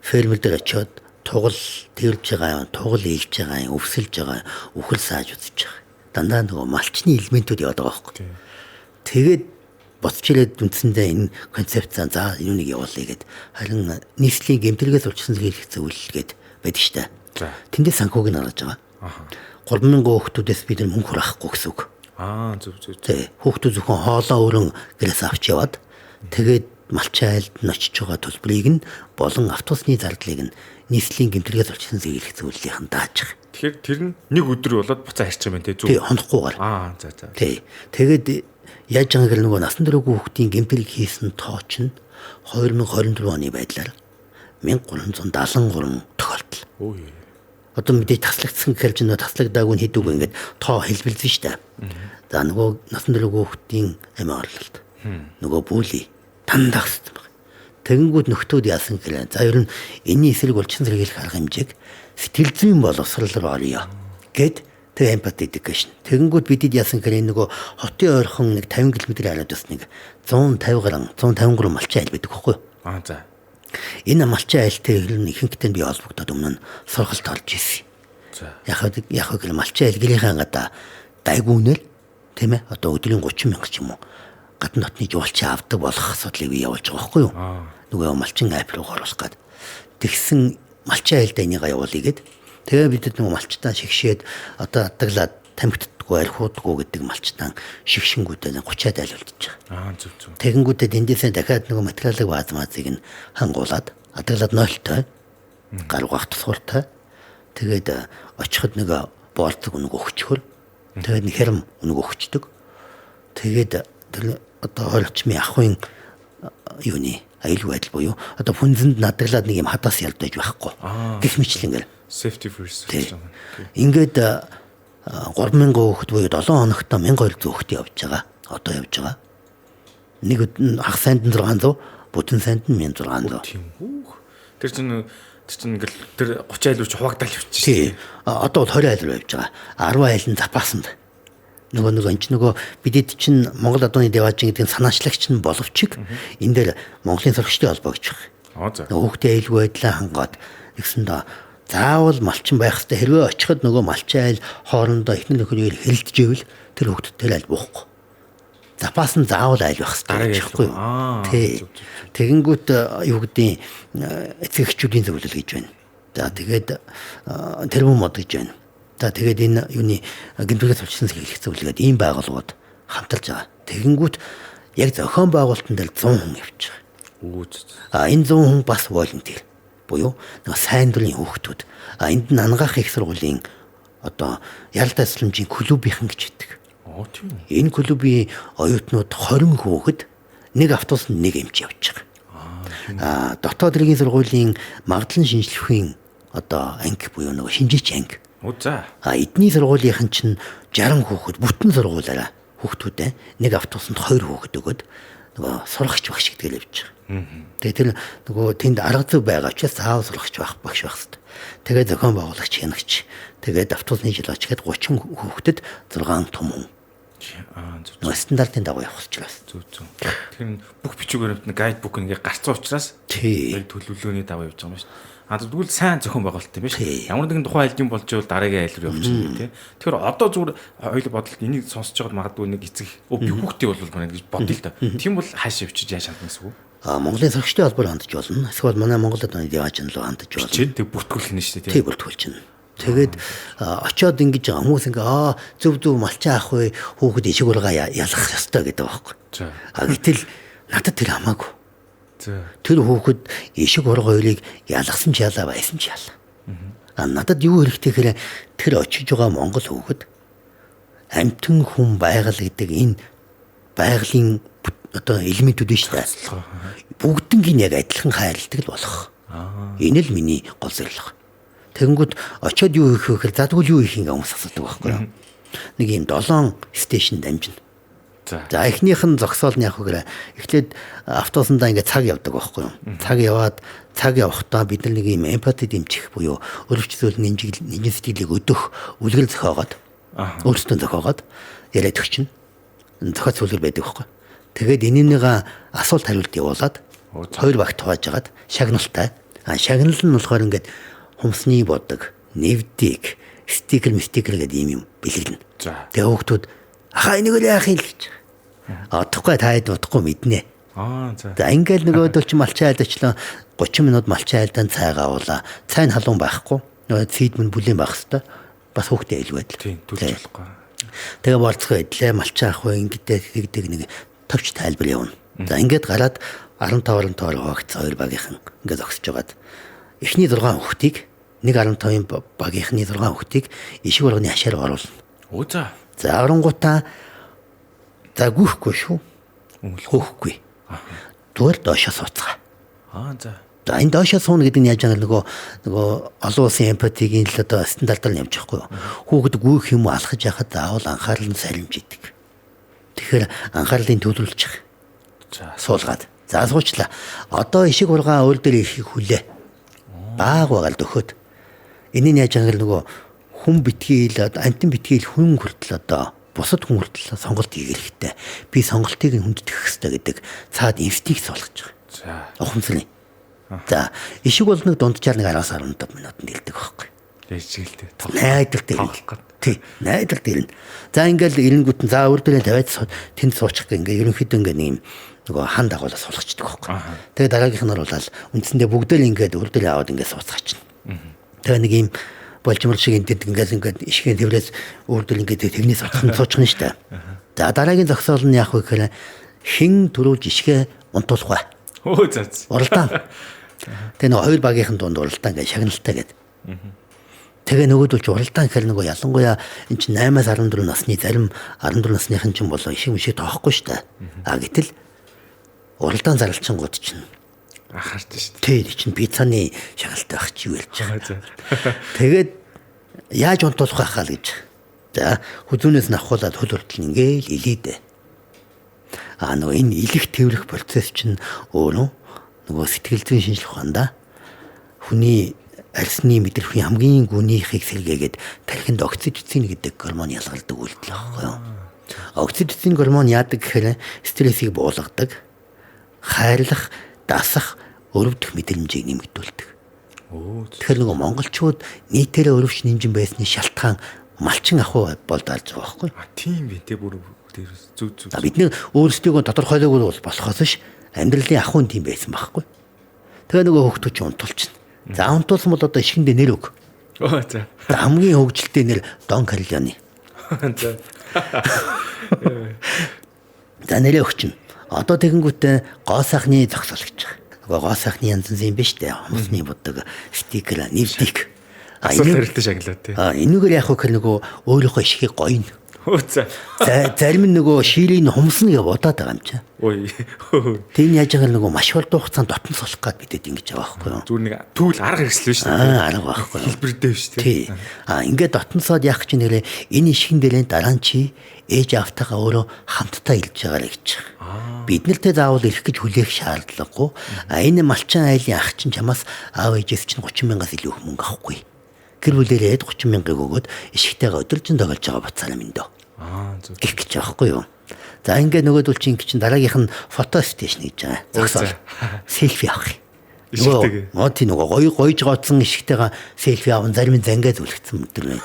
[SPEAKER 2] Фермер дээр очиод тугал тэрж байгаа юм, тугал ийж байгаа юм, өвсөлж байгаа юм, үхэл сааж үзэж байгаа. Дандаа нөгөө малчны элементүүд яваад байгаа байхгүй. Тэгээд боцч ирээд үндсэндээ энэ концепцаа за юуныг явуулъя гэд харин нийслэлийн гэмтэргээс улчсан зэрэг зөвлөлгээд байдаг штэ. Тэндээ санхүүг нь гаргаж байгаа. 3000 хүүхдүүдээс бид мөнгө хурахгүй гэсэн үг.
[SPEAKER 1] Зөв.
[SPEAKER 2] Тий. Хүүхдүүд зөвхөн хоолоо өрөн гэрээс авч яваад тэгээд малчин айлд нь очиж байгаа төлбөрийг нь болон автобусны зардлыг нь нийслэлийн гэмтэргээс улчсан зэрэг зөвлөлийнхэн дааж байгаа.
[SPEAKER 1] Тэгэхээр тэр нь нэг өдөр болоод буцаа харчих юм байна те.
[SPEAKER 2] Тий, хонохгүйгээр.
[SPEAKER 1] За.
[SPEAKER 2] Тий. Тэгээд яаж байгаа гэл нөгөө насан туршгүй хүүхдийн гэмтэрэг хийсэн тоо чинь 2024 оны байдлаар 1373 тохиолдол. Одоо мэдээ таслагдсан гэхэл чинь таслагдаагүй нь хэдүүг ингээд тоо хэлбэлзэн штэ. За нөгөө насан туршгүй хүүхдийн амиа орлолт. Нөгөө бүлий дандаа өссөн байна. Тэгэнгүүт нөхдүүд яасан гэхээр за ер нь энэний эсрэг улчин зэрэглэх арга хэмжээг сэтгэл зүйн боловсрал руу орё гэд тэг эмпати education. Тэгэнгүүт бидэд яасан гэхээр нөгөө хотын ойрхон нэг 50 км хараад бас нэг 150 малчин айл байдаг байхгүй юу?
[SPEAKER 1] За.
[SPEAKER 2] Энэ малчин айлтай ер нь ихэнхдээ би холбогдоод өмнө нь сургалт олж ирсэн.
[SPEAKER 1] За.
[SPEAKER 2] Яг гэл малчин айл гэрийнхаа гадаа дайгуунэл тийм ээ одоо өдрийн 30 мянга ч юм уу гадна дотны жуулчин авдаг болох асуудлыг би явуулж байгаа байхгүй юу? Нөгөө малчин ап руу оруулах гээд тэгсэн малчин айлдаа энийгээ явуулъя гэд тэгээ бидэд нөгөө малчтаа шигшээд одоо атаглаад тамхитдаггүй архиудаггүй гэдэг малчтаа шигшингүүдээ 30-аад айл үлдчихэж байгаа.
[SPEAKER 1] Зөв.
[SPEAKER 2] Тэгэнгүүтээ дэндээсээ дахиад нөгөө материалыг баазмаазыг нь хангуулад атаглаад 0-той гаругаах тусгууртай тэгээд очиход нэг боолтог үнэг өгчхөр тэгээд нэг хэрэм үнэг өгчдөг. Тэгээд тэр одоо хойлогчмын ахын юуны аюулгүй байдал буюу одоо хүнзэнд надаглаад нэг юм хадаас ялдаж байхгүй. Гэх мэтлэнгээр
[SPEAKER 1] safety first.
[SPEAKER 2] Ингээд 3000 хүүхэд буюу 7 хоногт 1200 хүүхэд явж байгаа. Одоо явж байгаа. Нэг хагас сайнд нь 600, бүтэн сайнд нь 1600.
[SPEAKER 1] Тийм үү. Тэр чинь ингээл тэр 30 айлууч хуваагдал явчихжээ.
[SPEAKER 2] Одоо бол 20 айл руу явж байгаа. 10 айл нь запаасанд. Нөгөө бидэд чинь Монгол адууны деважин гэдэг нь санаачлагч нь боловч энэ дээр Монголын сурагчдын холбоо гэж байна. Хүүхдийн аюулгүй байдлаа хангаад нэгсэндээ заавал малчин байх хэрэгтэй. Хэрвээ очиход нөгөө малчин айл хоорондоо эхнэр нөхрөөр хэрэлдэж ивэл тэр хүүхдэд тэр айл буухгүй. Запас нь заавал айл байх хэрэгтэй байхгүй юу? Тий. Тэгэнгүүт юу гэдгийг эцэгчүүдийн зөвлөл гэж байна. За тэгээд тэрбум мод гэж байна. За тэгээд энэ юуны гэмтэргээс улчсан хэрэглэх зөвлөгөөд ийм байгууллагууд хамтарч байгаа. Тэгэнгүүт яг зохион байгуулалтан дээр 100 хүн явж байгаа. Энэ 100 хүн бас волонтер буюу нэг сайн дурын хүүхдүүд. Энд нь ангаах их сургуулийн одоо яралтай тасламжийн клубийнхан гэж байдаг.
[SPEAKER 1] Тийм.
[SPEAKER 2] Энэ клубийн оюутнууд 20 хүүхэд нэг автобусд нэг эмч явж байгаа. Дотоод иргэний сургуулийн магадлан шинжилгэхийн одоо анги буюу нэг шинжээч анги.
[SPEAKER 1] За.
[SPEAKER 2] Эдний сургуулийнхан чинь 60 хүүхэд бүтэн сургуулаараа хүүхдүүдээ нэг автобусанд 2 хүүхэд өгöd нөгөө сурагч багш гэдгээр явж байгаа. Тэгээд тэр нөгөө тэнд арга зүй байгаа учраас заавал сурагч багш байх хэрэгтэй. Тэгээд зохион байгуулагч хянагч. Тэгээд автобусны жилаач гээд 30 хүүхдэд 6 том хүн. Зөв. Стандартын дагуу явах учраас.
[SPEAKER 1] Зөв. Тэгэхээр бүх бичвэрээр гайд бук ингээ гарцсан учраас
[SPEAKER 2] яг
[SPEAKER 1] төлөвлөгөөний дагуу явж байгаа юм шүү дээ. Тэгвэл сайн зохион байгуулалт юм биш. Ямар нэгэн тухайн айлын болж ивэл дараагийн айл руу явчихна тий. Тэгэхээр одоо зүгээр хоёул бодолт энийг сонсож байгаад магадгүй нэг эцэг би хүүхдээ бол байна гэж бодъё л да. Тийм бол хааш явчих яаж хандна гэсэн үг?
[SPEAKER 2] Монголын сурагчдын холбоор хандж болно. Эсвэл манай Монгол адууны деважин руу хандж болно.
[SPEAKER 1] Тэг бүртгүүлнэ шүү дээ
[SPEAKER 2] тий. Бүртгүүлчихнэ. Тэгээд очиод ингэж байгаа хүмүүс ингээ зөв малчин ах вэ хүүхэд ишиг ургаа ялах ёстой гэдэг байхгүй. Гэтэл надад тэр хамаагүй. Тэр хүүхэд ишиг урга хоёрыг ялгасан ч ялаа байсан ч ялаа. Надад юу хэрэгтэй гэхээр тэр очиж байгаа Монгол хүүхэд амьтан хүн байгаль гэдэг энэ байгалийн одоо элементүүд нь шүү дээ. Бүгднийг яг адилхан хайрладаг л болох. Энэ л миний гол зорилго. Тэгэнгүүт очиод юу хийх вэ гэхээр задгүй юу хийх ингээ хүмүүс асуудаг байхгүй юу? Нэг юм 7 стейшн дамжина. За эхнийх нь зогсоол нь яг үгээр эхлээд автобусандаа ингээ цаг явдаг байхгүй юу? Цаг яваад цаг явахдаа бид нар нэг юм эмпати дэмжих буюу өрөвчлөл нэмжин сэтгэлийг өдөх үлгэр зохиогоод өөрсдөө зохиогоод яриад өгчин. Зохиоц үлгэр байдаг байхгүй. Тэгээд энэнийг асуулт хариулт явуулаад хоёр багт хуваажгаад шагналтай. Шагнал нь болохоор ингээд humsны бодог, нэвдэг, стикер гэдэг ийм юм бэлгэлнэ. Тэгээ хүүхдүүд ахаа энийг л яах юм гэж. Одохгүй та хэд удахгүй мэднэ.
[SPEAKER 1] За.
[SPEAKER 2] За ингээл нөгөөдөл чи малчин айлдачлаа 30 минут малчин айлдан цай гаавуулаа. Цай нь халуун байхгүй. Нөгөө фид мөн бүлээн байх хэвээр. Бас хөөхтэй илүү байдал.
[SPEAKER 1] Тийм төлж болохгүй.
[SPEAKER 2] Тэгээ болцгоо идлээ малчин ах вэ ингэдэг нэг товч тайлбар явна. За ингээд гараад 15 хаагц хоёр багийнхан ингээд зогсож байгаад эхний 6 хүүхдийг 1.15-ын багийнхны 6 хүүхдийг ишиг болгоны хашаар оруулна.
[SPEAKER 1] За.
[SPEAKER 2] За оронгуудаа за гүйхгүй шүү. Хөөхгүй. Зүгээр доошоо сууцгаа.
[SPEAKER 1] За.
[SPEAKER 2] За энэ доошоо сууна гэдэг нь яаж байгаа нөгөө олон улсын эмпатигийн л одоо стандартаар нь явж байхгүй юу. Хүүхэд гүйх юм уу алхаж яхад заавал анхаарал нь сарилж идэг. Тэгэхээр анхаарлын төлөвлөж суулгаад. За суучлаа. Одоо ишиг ургаан өөр дээр ирэхийг хүлээ. Бааг байгаа л дөхөд. Энэ нь яаж байгаа нөгөө хүн битгийл антин битгийл хүн хүртэл одоо бусад хүн хүртэл сонголт хийх хэрэгтэй. Би сонголтыг хүндэтгэх хэрэгтэй гэдэг цаад инстинкт болгож байгаа.
[SPEAKER 1] За.
[SPEAKER 2] Ухамсарны. За ишиг бол нэг дунджаар нэг 10-15 минутанд дэлдэг байхгүй.
[SPEAKER 1] Ээжгэлтэй.
[SPEAKER 2] Найдвар дээр. Тий, найдвар дээр. За ингээл эрэнгүүтэн за өөр дээрээ тавиад тэнд суучих гэх ингээ ерөнхийдөө ингээ нэг нөгөө хан дагуулаа суулгачдаг байхгүй. Тэгээ дараагийнх нь болоод үндсэндээ бүгдээ л ингээд өөр дээрээ аваад ингээ сууцгаачна. Тэгээ нэг юм болжмор шиг ингээд ишгийн тэврээс өөр дээр ингээд тэрний суучих нь штэ. За дараагийн зогсоол нь яах вэ гэхээр хин төрүүлж ишгээ унтуулах бай.
[SPEAKER 1] За.
[SPEAKER 2] Уралдаан. Тэгээ нөгөө хоёр багийнхан дунд уралдаан гэж шагналтай гэдэг. Тэгээ нөгөөдөл ч уралдаан гэхэр нөгөө ялангуяа эн чинь 8-аас 14 насны зарим 14 насныхан ч юм болоо ишиг мишиг тоохгүй штэ. Гэтэл уралдаан зарлчингууд чинь
[SPEAKER 1] Ахарч шүү
[SPEAKER 2] дээ. Тий, чинь пиццаны шагалтай байх чи юу ялж
[SPEAKER 1] байгаа.
[SPEAKER 2] Тэгээд яаж унтуулах байхаа л гэж. За хүзүүнээс нь авахуулаад хөл хүртэл ингээл илээдэ. Нөгөө энэ илэх тэрвэх процесс чинь өөрөө нөгөө сэтгэл зүйн шинжилгээ ухаанда хүний арсны мэдрэхүйн хамгийн гүнийхийг сэргээгээд тархинд окситоцин гэдэг гормон ялгардаг үйлдэл байхгүй юу? Окситоцин гормон яадаг гэхээр стрессийг буулгадаг, хайрлах, дасах, өрөвдөх мэдрэмжийг нэмэгдүүлдэг. Тэгэхээр нөгөө монголчууд нийтээрээ өрөвч нэмжин байсны шалтгаан малчин ахуй болд алж байгаа байхгүй юу?
[SPEAKER 1] Тийм би тэ бүр зүг.
[SPEAKER 2] Бид нэр өөрсдийгөө тодорхойлоогүй бол болохоос ш амьдралын ахуйн тийм байсан байхгүй. Тэгээ нөгөө хөвгтөч унтуулчихна. За унтуулсан бол одоо ишгэндээ нэр өг.
[SPEAKER 1] За.
[SPEAKER 2] Хамгийн хөвгөлтэй нэр Дон Карлеоне.
[SPEAKER 1] За.
[SPEAKER 2] За нэрээ өгчин. Одоо тэгэнгүүтээ гоо сайхны зогсоол гэж байгаа. Нөгөө гоо сайхны янз юм биш үү? Хүмүүсний бодог стикер, нэвтик.
[SPEAKER 1] Асуулт хэрэгтэй шагналаа тий.
[SPEAKER 2] Энэгээр яг хөө нөгөө өөрийнхөө ишгийг гоёно.
[SPEAKER 1] За.
[SPEAKER 2] Зарим нь нөгөө ширийг хумсна гэж бодоод байгаа юм чи.
[SPEAKER 1] Ой.
[SPEAKER 2] Тийм яаж байгаа нөгөө маш хурд хугацаанд дотн суулгах гээд бидэд ингэж байгаа байхгүй юу?
[SPEAKER 1] Зүгээр нэг түүл арга хэрэгсэл шүү дээ.
[SPEAKER 2] Арга байхгүй.
[SPEAKER 1] Хэлбэртэй шүү дээ.
[SPEAKER 2] Тий. Ингээд дотн сууд яах чинь нэрээ энэ ишгэн дээрээ дараа нь чи ээж автагаа өөрөө хамтдаа илж байгаарэ гэж. Бид нартэй заавал ирэх гэж хүлээх шаардлагагүй. Энэ малчин айлын ах чинь чамаас аав ээжээс чинь 30 мянгаас илүү их мөнгө авахгүй. Гэр бүлээрээ 30 мянгаыг өгөөд ишгтэйгээ өдөржин тоглож байгаа бацаараа минь дөө.
[SPEAKER 1] Зөв.
[SPEAKER 2] Гэх гэж байхгүй юу? За ингээд нөгөөдөл чи ингэ чинь дараагийнх нь фото стейшн гэж байгаа. Зогсоол. Селфи авах. Нөгөө тий нөгөө гойж гоцсон ишгтэйгээ селфи аван зарим нь зангаа зүлгцэн өдөр байна.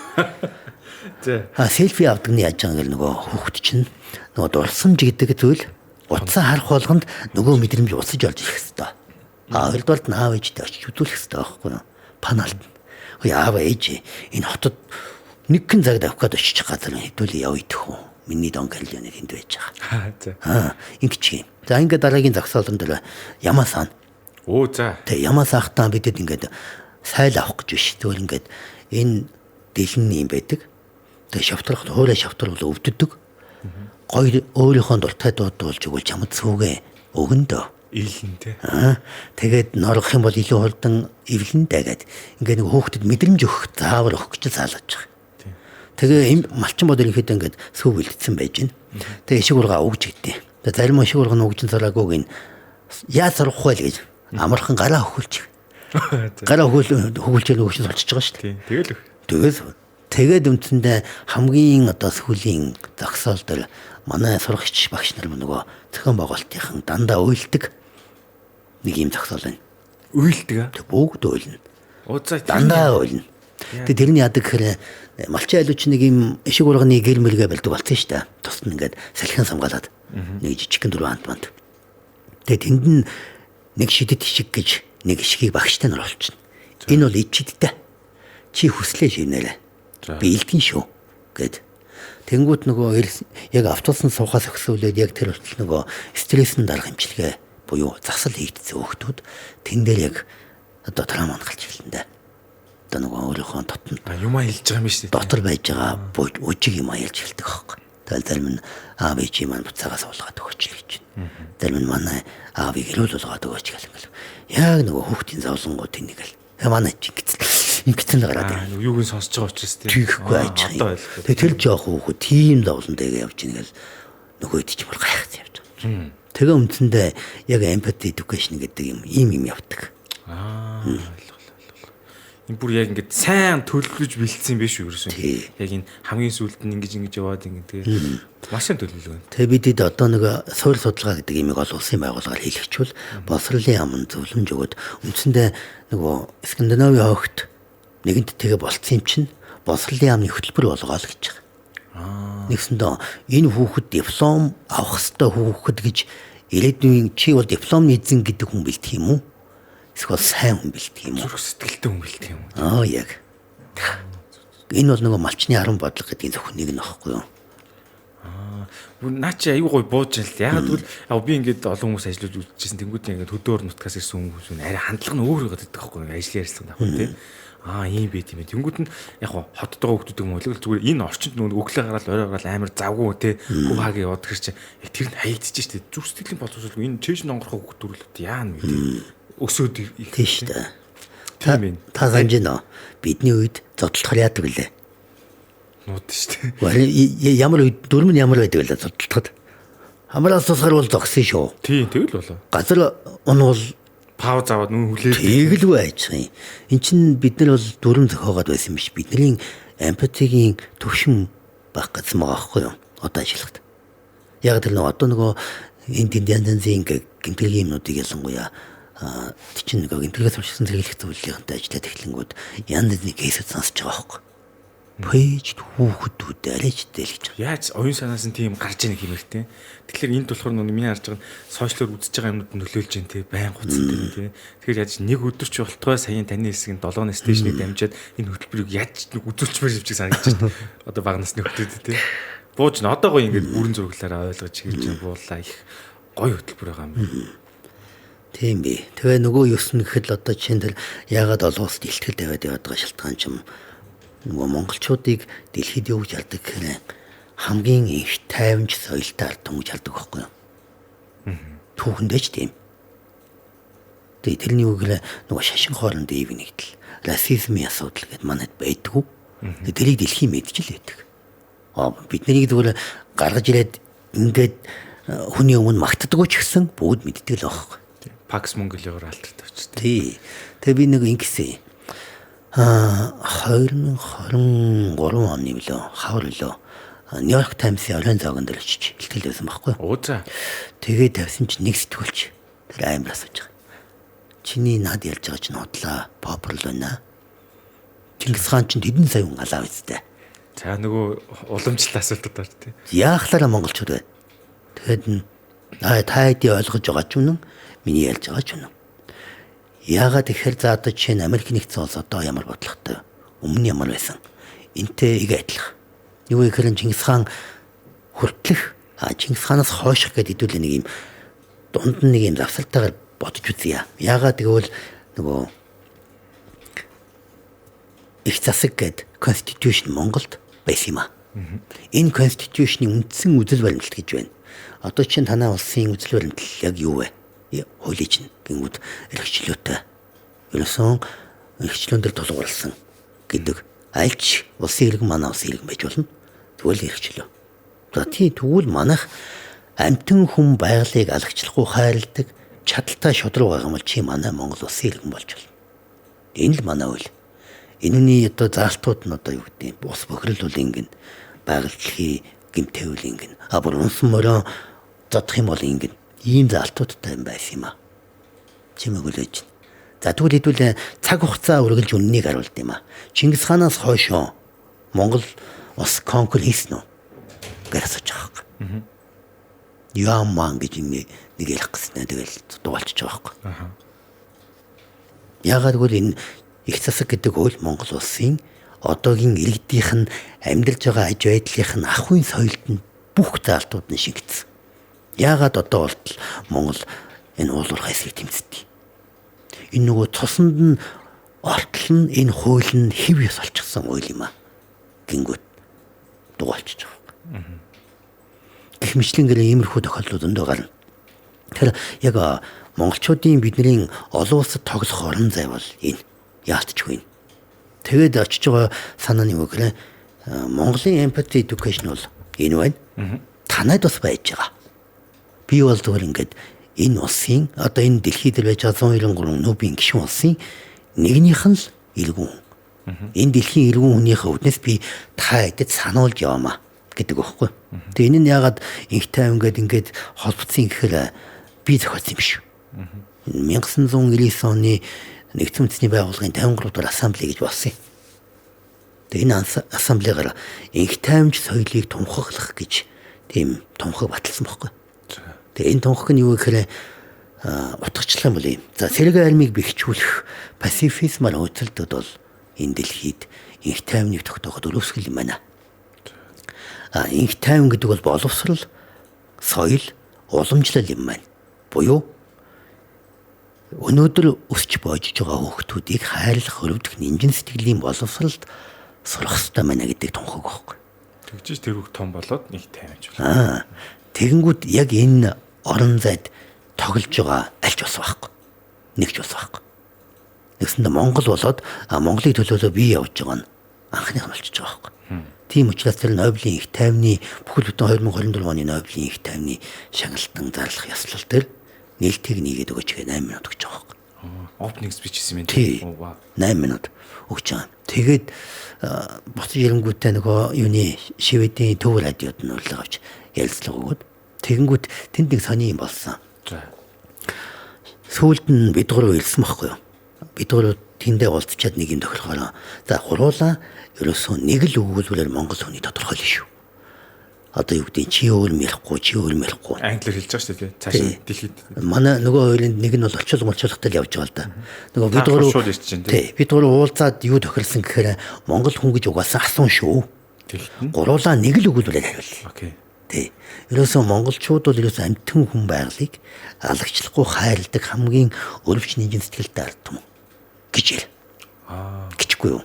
[SPEAKER 2] За. Селфи авдаг нь яаж байгаа нөгөө хүүхэд чинь нөгөө дурсамж гэдэг зүйл утсаа харах болгонд нөгөө мэдрэмж усаж олж ирэх хэвээр. Хоёрдугаар нь аав ээжтэй очиж үзүүлэх хэвээр байхгүй юу? Паналт. Аав ээж энэ хотод нэг хэн цаг давхад очиж газар хэдүүл яв идэх үү? Миний Дон Карлеоне тэнд байж байгаа. Ингэж юм. За ингээд дараагийн зогсоолон дээр Ямасан.
[SPEAKER 1] За.
[SPEAKER 2] Тэгээ Ямасахтаа бидэд ингээд сайл авах гэж биш. Тэгвэл ингээд энэ дэлэн юм байдаг. Тэгээ шавтрах хоороо шавтрал өвддөг. Гой өөрийнхөө дуртай дуудуулж өгвөл чамд сүүгээ өгөндөө.
[SPEAKER 1] Ийлэнтэй.
[SPEAKER 2] Тэгээд норох юм бол илүү хурдан эвлэндэ гэд ингээд нэг хөөхдөд мэдрэмж өгөх заавар өгөх гэж заалгаж байгаа. Тэгээ малчин бод ерөнхийдөө ингээд сүү бэлдсэн байж гин. Тэгээ ишиг ургаа өгж идэв. Тэгээ зарим ишиг ургаа өгжин цараагүйг нь яа сурах вэ гэж амархан гараа хөвөлж. Гараа хөвөлж нөгөөш нь солчихж байгаа шүү дээ. Тэгээд үндсэндээ хамгийн одоо сүүлийн зогсоол дээр манай сурагч багш нар нөгөө зохион байгуулалтынхан дандаа уйлдаг нэг юм зогсоол байна.
[SPEAKER 1] Уйлдэг аа?
[SPEAKER 2] Бүгд уйлна.
[SPEAKER 1] За
[SPEAKER 2] дандаа уйлна. Тэгээ тэрний яадаг гэхээр малчин айлууч нэг юм ишиг урганы гэр мэлгээ бэлдэг болсон шүү дээ. Тусад нь ингээд салхин самгаалаад нэг жижигхэн дөрвөн ханд. Тэгээ тэнд нь нэг шидэт ишиг гэж нэг ишгийг багштай нар олчихно. Энэ бол ичидтэй. Чи хүслээ шивнээрэ. Би илтгэн шүү гэд. Тэнгүүт нөгөө яг автобусанд суухаас өгсөөлээд яг тэр хүртэл нөгөө стрессийн дарга хэмжлэгээ буюу засал хийгдсэн хүүхдүүд тэн дээр яг одоо травма гарч ирлээ. Одоо нөгөө өөрийнхөө дотн
[SPEAKER 1] юм хэлж байгаа юм шүү дээ.
[SPEAKER 2] Дотор байж байгаа үжиг юм ялж эхэлдэг аахгүй. Тэгэл зарим нь аав ээжи маань буцаагаас уулгаад өгөөч л гэж байна. Зарим нь манай аавыг ирүүл болгоод өгөөч гэл ингээл. Яг нөгөө хүүхдийн зовлонгууд тэнийг л манай чи ингэсэн гараад байна.
[SPEAKER 1] Юуг нь сонсож байгаа учраас
[SPEAKER 2] тийхгүй айж. Тэгээ тэр жоох хүүхд тийм зовлонтэйгээ явж ингээл нөгөө идэж бол гайхаж явж байгаа. Тэгээ үндсэндээ яг empathy education гэдэг юм явдаг.
[SPEAKER 1] Энэ бүр яг ингээд сайн төлөвлөж бэлдсэн юм биш үү ерөөсөн. Яг энэ хамгийн сүүлд нь ингэж яваад ингээд тэгээ маш сайн төлөвлөв.
[SPEAKER 2] Тэгээ бидэд одоо нэг суурь судалгаа гэдэг имийг олон улсын байгууллагаар хийлгэжүүл боловсролын яамн зөвлөмж өгöd үндсэндээ нөгөө Скандинавын хогт нэгэнт тэгээ болцсон юм чинь боловсролын яамны хөтөлбөр болгоол гэж байгаа. Нэгсэндээ энэ хүүхэд диплом авах ёстой хүүхэд гэж ирээдүйн чи бол дипломны эзэн гэдэг хүн бэлдэх юм уу? Эсвэл сайн хүн бэлдэх юм уу?
[SPEAKER 1] Зүрх сэтгэлтэй хүн бэлдэх юм уу?
[SPEAKER 2] Яг. Энэ бол нөгөө малчны харан бодлого гэдгийн зөвхөн нэг нь аахгүй юу?
[SPEAKER 1] Наа чи аюу гой бууж л ягаад гэвэл би ингээд олон хүмүүс ажиллаж үзчихсэн тэнгуүтээ ингээд хөдөөр нутгаас ирсэн хүмүүс нь арай хандлага нь өөр байгаа гэдэг байхгүй ажил ярьсан байхгүй тийм ийм байт юм. Тэнгуут нь яг хотод байгаа хүмүүс юм уу зүгээр энэ орчинд нөгөө өглөө гараад орой гараад амар завгүй те хаагийн яваад гэр чи яг тэр нь хаягдчих штэ зүрх сэтгэлийн боловсрол энэ чэйш нонгорхоо хөх төрөлт яана вэ өсөөд
[SPEAKER 2] тийш та. Та санаж нөө бидний үед зодтолохоор яадаг вүлээ.
[SPEAKER 1] Нууд штэ.
[SPEAKER 2] Ямар үед дөрөв нь ямар байдаг вэ зодтолоход? Хамраас тусгаар бол зогсон шүү.
[SPEAKER 1] Тийм тэгэл болоо.
[SPEAKER 2] Газар унвал
[SPEAKER 1] пауз аваад нүүн хүлээд
[SPEAKER 2] тэгэлгүй айцсан. Эн чин бид нар бол дүрм зохиогоод байсан биш. Бидний эмпатигийн төвшин баг гэсэн байгаа байхгүй юу? Одоо ажиллахад. Яг тэр нэг одоо нөгөө энэ тенденцийн гэмтэлгийн юмнуудыг ялангуяа чинь нэг гэмтэлгээс урьдчилсан зэрэглэх зөвлөлийнхэнтэй ажиллаад эхлэнгүүд янз бүрийн кейсүүд сонсож байгаа байхгүй. Пэйж хүүхдүүд арайчтай л гэж.
[SPEAKER 1] Яаж оюун санаас нь тийм гарч ийн хэмэхтэй. Тэгэхээр энд болохоор нүг миний харж байгаа сошиалор үзэж байгаа юмнууд нөлөөлж जैन тий байн гоцтой тий. Тэгэхээр яаж нэг өдөр ч болтгой саяын таны хэсгийн 7 стейшнийг дамжаад энэ хөтөлбөрийг яаж нэг үзүүлчмээр явчих санагдаж байна. Одоо баг насны хүмүүс тий. Бууж н одоо гоё ингээд бүрэн зурглаараа ойлгож хэлж буулаа их гоё хөтөлбөр байгаа юм.
[SPEAKER 2] Тийм би. Тэгээ нөгөө юус нь гэхэд л одоо чинь тэр яагаад олон улсад илтгэл тавиад яваад байгаа шалтгаан ч юм нөгөө монголчуудыг дэлхийд юу гэж хардаг гэхээр хамгийн их тайванч соёлтой ард түмэн гэж хардаг байхгүй юу? Түүхэндээ ч тийм. Тэгээ тэрний үгээр нөгөө шашин хоорондын ив нэгдэл, расизмын асуудал гэдээ манайд байдгүй. Тэрийг дэлхийн мэдж л байдаг. Бид нарыг зүгээр гаргаж ирээд ингээд хүний өмнө магтдаггүй ч гэсэн бүгд мэддэг л байхгүй.
[SPEAKER 1] Пакс Монголиор алдартай ч
[SPEAKER 2] тий. Тэгээ би нэг ингэсэн. 2023 оны билүү хавар билүү Нью-Йорк Таймс-ийн оройн зоогон дээр очиж илтгэл байсан байхгүй юу?
[SPEAKER 1] За.
[SPEAKER 2] Тэгээд тавьсан чинь нэг сэтгүүлч тэр амар асууж байгаа. Чиний над ялж байгаа чинь худлаа популяр байна. Чингис хаан чинь тэдэн сая хүн алаа үстэй.
[SPEAKER 1] За нөгөө уламжлалт асуултууд байна тий.
[SPEAKER 2] Яахлаараа монголчууд байна. Тэгээд та хэдий ойлгож байгаа ч үнэн миний ялж байгаа ч үнэн. Яагаад тэгэхээр за одоо жишээ нь Америк нэгдсэн улс одоо ямар бодлоготой өмнө ямар байсан энтэй иг адилхан. Юу гэхээр Чингис хаан хүртлэх Чингис хаанаас хойших гэдэг хэдүүлээ нэг юм дунд нь нэг юм завсалтайгаар бодож үзье. Яагаад гэвэл нөгөө их засаг гэдэг Constitution Монголд байсан юм аа. Энэ Constitution-ийн үндсэн үзэл баримтлал гэж байна. Одоо чинь танай улсын үзэл баримтлал яг юу вэ? Хуулийн чинь гингүүд эрхчлөөтэй. Ерөөсөн эрхчлөөн дээр тулгуурласан гэдэг альч улсын иргэн манай улсын иргэн байж болно. Тэгвэл эрхчлөө. За тий тэгвэл манайх амтэн хүн байгалыг алагчлахгүй хайрладаг чадaltaй шодруу байгаа юм бол чи манай Монгол улсын иргэн болж болно. Энэ л манай үйл. Энэний одоо заалтууд нь одоо юу гэдэг юм бус бохирол бол ингэн байгаль дэлхий гэмтээвэл ингэн бүр унсан мороо зодох юм бол ингэн ийм заалтуудтай юм байсан юм аа. Чимээг үлээж. За тэгвэл хэдүүл цаг хугацаа үргэлж үннийг харуулд юм а. Чингис хаанаас хойшоо Монгол ус конкур хийсэн үү? гэж асууж байгаа юм. Яаман гэж нэг ярих гэсэн тэгэл дугаалчихж байгаа юм. Яагаад гэвэл энэ их засаг гэдэг үйл Монгол улсын одоогийн иргэдийнх нь амьдарч байгаа аж байдлынх нь ахуйн соёлд нь бүх заалтууд нь шингэсэн. Яагаад одоо болтол Монгол энэ уулуурхай эсрэг тэмцдэг. Энэ нөгөө цуснд нь ортол нь энэ хууль нь хэв ёс олчихсан хууль юм а. Гингүүт дугаалчихж байгаа. Гэх мэтлэнгээр иймэрхүү тохиолдлууд өндөө гарна. Тэгэхээр яг монголчуудын бидний олон улсад тоглох орон зай бол энэ яалтчгүй. Тэгээд очиж байгаа санааны үг нэ Монголын empathy education бол энэ байна. Танайд бас байж байгаа. Би бол зөвхөн ингээд энэ улсын одоо энэ дэлхийд байж байгаа 193 нүүбийн гишүүн улсын нэгнийх нь л иргэн. Энэ дэлхийн иргэн хүнийхээ үүднээс би та хэдэд сануулж яваамаа гэдэг байхгүй. Тэгээ энэ нь яагаад инхтэй ингээд холбогдсон гэхээр би зохиосон юм биш. 1999 оны нэгдсэн үндэсний байгууллагын 53 дахь ассамбле гэж болсон юм. Тэгээ энэ ассамблегаар инх таймж соёлыг тунхаглах гэж тийм тунхаг баталсан байхгүй. Тэгээ энэ тунхаг нь юу гэхээр утгачлал юм бол юм. За сэрэг армийг бэхжүүлэх пацифизмаар хөтөлдөд бол энэ дэлхийд инх таймныг тогтооход өрөөсгөл юм байна. Инх тайван гэдэг бол боловсрал, соёл, уламжлал юм байна. Буюу өнөөдөр өсч боожж байгаа хүүхдүүдийг хайрлах, өрөвдөх нэмжин сэтгэлийн боловсралд сурах хэрэгтэй байна гэдэг тунхаг байхгүй.
[SPEAKER 1] Тэгжиж тэр хүүхд том болоод нэг тайванч байна.
[SPEAKER 2] Тэгэнгүүт яг энэ орон зайд тоглож байгаа альч бас байхгүй. Нэгч бас байхгүй. Нэгсэндээ Монгол болоод Монголыг төлөөлөө бие явуулж байгаа нь анхных нь болчихж байгаа байхгүй. Тийм учраас тэр Нобелийн их тайвны бүхэл бүтэн 2024 оны Нобелийн их тайвны шагналтан зарлах ёслол төр нээлтийг нийгээд өгөөч гэх 8 минут өгч байгаа юм.
[SPEAKER 1] Opening speech хийсэн юм.
[SPEAKER 2] Тийм. 8 минут өгч байгаа. Тэгээд буцаж ирэнгүүтээ нөгөө юуны Шведийн төв радиод нь урилга авч ярилцлага өгөөд тэгэнгүүт тэнд нэг сони юм болсон.
[SPEAKER 1] За.
[SPEAKER 2] Сүүлд нь бид гурав ирсэн байхгүй юу? Бид гурав тэндээ уулзчаад нэг юм тохирохоор за гуруулаа ерөөсөө нэг л өгүүлбэрээр Монгол хүний тодорхойлно шүү. Одоо юу гэдэг чи өөр мэрэхгүй.
[SPEAKER 1] Англиар хэлж байгаа шүү дээ. Цааш дэлхийд.
[SPEAKER 2] Манай нөгөө хоёрын нэг нь бол очил молчуулгатай л явж байгаа л да. Нөгөө бид гурав
[SPEAKER 1] шууд ирж чинь
[SPEAKER 2] тий. Бид гурав уулзаад юу тохирсон гэхээр Монгол хүн гэж угаасаа асуун шүү. Гуруулаа нэг л өгүүлбэрээр хариулъя.
[SPEAKER 1] Окей.
[SPEAKER 2] Тий. Ерөөсөө монголчууд бол ерөөсөө амьтан хүн байгалыг алагчлахгүй хайрладаг хамгийн өрөвч нэмжин сэтгэлтэй ард түмэн гэж ир. Гिचгүй юу?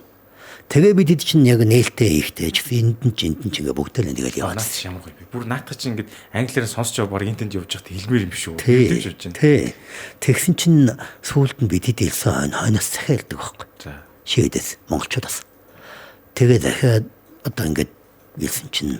[SPEAKER 2] Тэгээ бид чинь яг нээлттэй ихтэй ч энд нь ингээ бүгдээр нэг л яваад.
[SPEAKER 1] Наас ямар гоё би. Бүр наах чи ингээд англиар сонсч байгаа баг энтэнд явж байхад хэлмээр юм биш үү?
[SPEAKER 2] Тэгж бодож байна. Тий. Тэгсэн чинь сүүлд нь бид хэлсэн хойноос захиалдаг байхгүй.
[SPEAKER 1] За.
[SPEAKER 2] Шийдэс монголчуудаас. Тэгээ дахиад одоо ингээд хэлсэн чинь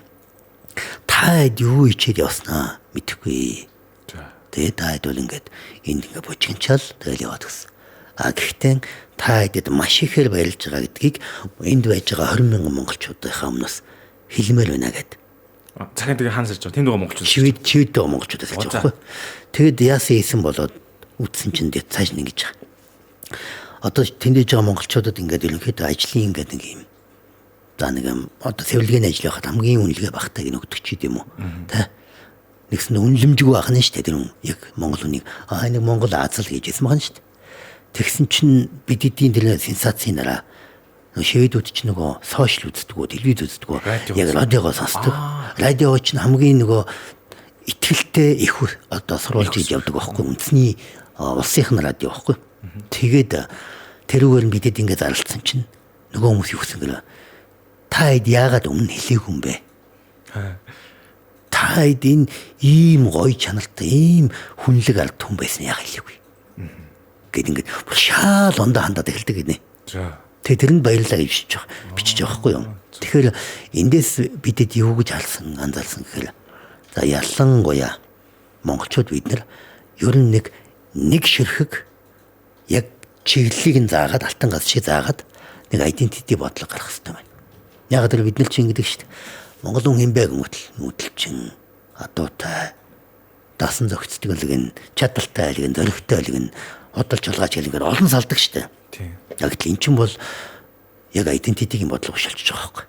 [SPEAKER 2] таад юу ичээд явснаа мэдэхгүй.
[SPEAKER 1] За.
[SPEAKER 2] Тэгээ таад бол ингээд энд ингээ бужигчаал тэгэл яваад гисэн. Гэхдээ та хэдэд маш ихээр баярлж байгаа гэдгийг энд байж байгаа 20,000 монголчуудынхаа өмнөөс хэлмээр байна гэд.
[SPEAKER 1] Цагаан тэгээ хаан сарж байгаа. Тэнд байгаа монголчууд.
[SPEAKER 2] Швед байгаа монголчуудаас хэлж байгаа байхгүй. Тэгэд яасан хийсэн болоод үтсэн чинь дээ цааш нь ингэж байгаа. Одоо тэндэж байгаа монголчуудад ингээд ерөнхийдөө ажлын ингээд нэг юм. За нэг юм одоо цэвэрлэгийн ажил байхад хамгийн үнэлгээ багтайг нөгдөг ч гэдэм үү. Тэ. Нэгсэн үнэлэмжгүй байх нь шүү дээ тэр яг монгол үнийг нэг монгол Азал гэж хэлсэн байгаа нь шүү дээ. Тэгсэн чинь бид эдийн тэр сенсацийн дараа шведүүд ч нөгөө сошиал үздэг үү, телевиз үздэг үү, яг радиогоо сонсдог. Радио ч хамгийн нөгөө ихтгэлтэй их одоо сурвалж хийж явдаг байхгүй үндэсний улсынхын радио байхгүй. Тэгээд тэрүүгээр нь бидэд ингээд зарлцсан чинь нөгөө хүмүүс юу гэсэн гэрэ та хэд яагаад өмнө хэлээгүй юм бэ? Та хэд энэ ийм гоё чанартай, ийм хүнлэг ард хүн байсан яагаад хэлээгүй? Гэт ингээд шаал ондоо хандаад эхэлдэг гинэ.
[SPEAKER 1] За.
[SPEAKER 2] Тэгээ тэрэнд баярлалаа гэж бичиж байгаа байхгүй юу. Тэгэхээр эндээс бидэд юу гэж анзаарсан гэхээр за ялангуяа монголчууд бид нар ер нь нэг ширхэг яг чиглэлийг нь заагаад алтан газ шиг заагаад нэг айдентити бодлого гаргах хэрэгтэй байна. Яг тэр бид нар чинь ингэдэг шүү дээ. Монгол хүн хэмбэ нүүдэлчин адуутай дасан зохицдог л гэн чадaltaй л гэн зөрөгтэй л гэн Бодолч улгаач гэл ингээд олон салдаг штэ.
[SPEAKER 1] Тийм.
[SPEAKER 2] Яг л эн чинь бол яг айдентитигийн бодлого шалжиж байгаа байхгүй.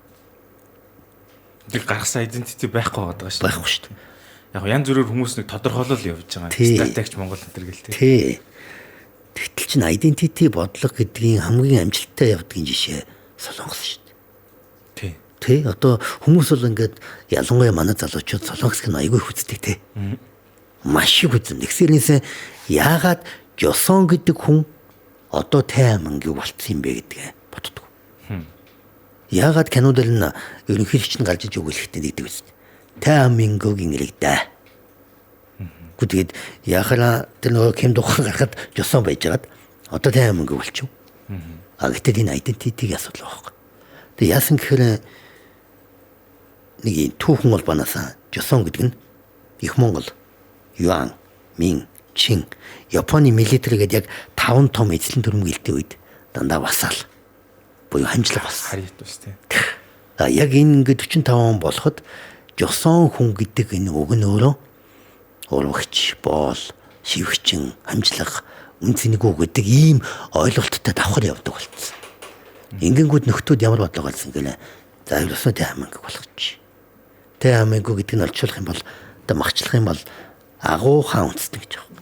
[SPEAKER 1] Тэг гаргасан identity байхгүй байгаа шүү.
[SPEAKER 2] Байхгүй штэ.
[SPEAKER 1] Яг янз бүрээр хүмүүс нэг тодорхойлол явж байгаа. Стратегч Монгол энэ төр гэлтэй.
[SPEAKER 2] Тий. Тэгтэл чинь identity бодлого гэдгийн хамгийн амжилттай явдгийн жишээ Солонгос штэ.
[SPEAKER 1] Тийм.
[SPEAKER 2] Тий. Одоо хүмүүс бол ингээд ялангуяа манай залуучууд Солонгосыг аягүй их үздэг тий. Маш их үзэн. Тэгсэрнээсээ яагаад Joseon гэдэг хүн одоо таймангийн болцсон юм бэ гэдгээ боддог. Яагаад кинод л ерөнхийлөгч нь гарч иж өгүүлэхдээ нэгдэг үст. Таймангийн нэрэгдээ. Гэхдээ яхара тэр нөгөө Ким Духан гарахад Joseon байжгаад одоо таймангийн болчихв. Гэхдээ энэ identity-г асуудал байхгүй. Тэгээ яасан гэхээр нэг түүхэн улбанаас Joseon гэдэг нь их Монгол, Юан, Мин, Чин, Японы милитари гэдэг яг 5 том эзлэн төрөмг илтэй үед дандаа вассал буюу хамжлага бас.
[SPEAKER 1] Харьяат бас тийм.
[SPEAKER 2] Яг энэ ингээд 45 он болоход Joseon хүн гэдэг энэ үг нь өөрөө урвагч, боол, шивгчин, хамжлага, үнцэнэгүү гэдэг ийм ойлголттой давхар явдаг болсон. Ингэнгүүт нөхдүүд ямар бодлого олсон гэлээ. За ерөөсөө тайманг болгоч. Тайманг гэдэг нь олчлох юм бол одоо махчлах юм бол агуу хаан үндэстэн гэж байна.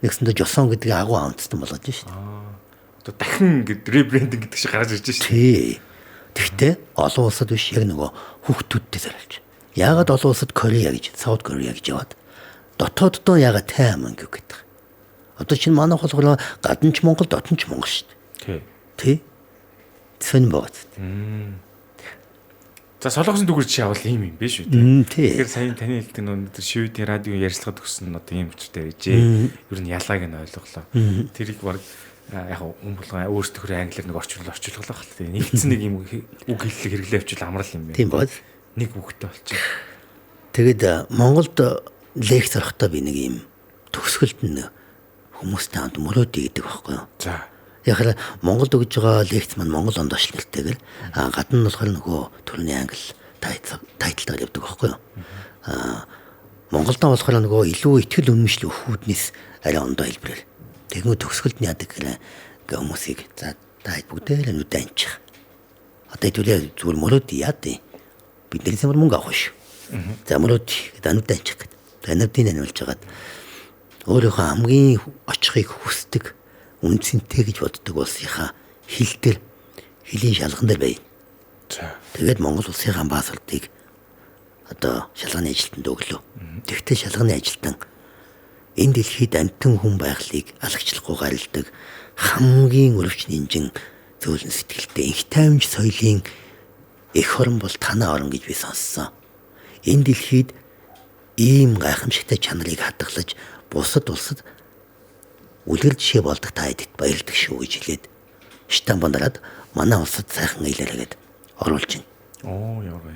[SPEAKER 2] Нэгсэндээ Joseon гэдэг агуу хаан үндэстэн болгож шээ.
[SPEAKER 1] Одоо дахин ингээд ребрендинг гэдэг шиг гарч ирж шээ.
[SPEAKER 2] Тий. Тэгтээ олон улсад биш яг нөгөө хүүхдүүдтэй зориулж. Яагаад олон улсад Корея гэж, Саут Корея гэж яваад дотооддоо яагаад тайманг гэдэг. Одоо чинь манайх болохоор гаднч Монгол, дотнч Монгол шүү дээ. Тий. Тэн бод.
[SPEAKER 1] За Солонгосын дүгэр чи явал ийм юм биш үү? Тэгэхээр сая таны хэлдэг өнөөдөр шивүүдийн радио ярилцлагад өгсөн одоо ийм хүчтэй байжээ. Ер нь ялгааг нь ойлголоо. Тэрийг баг яг умбулган өөрсдөө англиар нэг орчуулах хэрэгтэй. Нэгдсэн нэг юм үг хэллэг хэрэглээ авчвал амрал юм байна.
[SPEAKER 2] Тийм бод.
[SPEAKER 1] Нэг үгтэй болчих.
[SPEAKER 2] Тэгэд Монголд лекц орохдоо би нэг юм төгсгөлд нь хүмүүстэй хамт мөрөөдий гэдэг байхгүй юу? За. Яг л Монголд өгж байгаа лекц маань Монгол ондоочлолтойгэр гадна нь болохоор нөгөө төрний англи тайтлаар явдаг байхгүй юу? Монголдоо болохоор нөгөө илүү ихтгэл үнэмшил өхүүднээс арай ондоо хэлбэрээр. Тэгмээ төгсгөлд нь яадаг гэхээр хүмүүсийг за та бүгдээ л нүдэ анчих. Одоо хэдүүлээ зүгээр мөрөөдий яа дээ. Бид нэрээс ямар мөнгө авах шүү. За мөрөөдий нүдэ анчих гэдэг. Танавдын анилж хагаад өөрийнхөө хамгийн очихыг хүсдэг үнцэнтэй гэж боддог улсынхаа хил дээр хилийн шалган дээр бай. Тэгээд Монгол улсын амбассадыг одоо шалганы ажилтанд өглөө. Тэгтээ шалганы ажилтан энэ дэлхийд амтан хүн байгалыг алагчлахгүй гарилдаг хамгийн өрөвч нэмжин зөөлөн сэтгэлтэй их тайванч соёлын эх орн бол танай орн гэж би сонссон. Энэ дэлхийд ийм гайхамшигтай чанарыг хадгалж бусад улсад үлгэр жишээ болдог та эдэд баярлдаг шүү гэж хэлээд штампан дараад манай улсад сайхан ийлэргээд оруулж байна.
[SPEAKER 1] Яа вэ?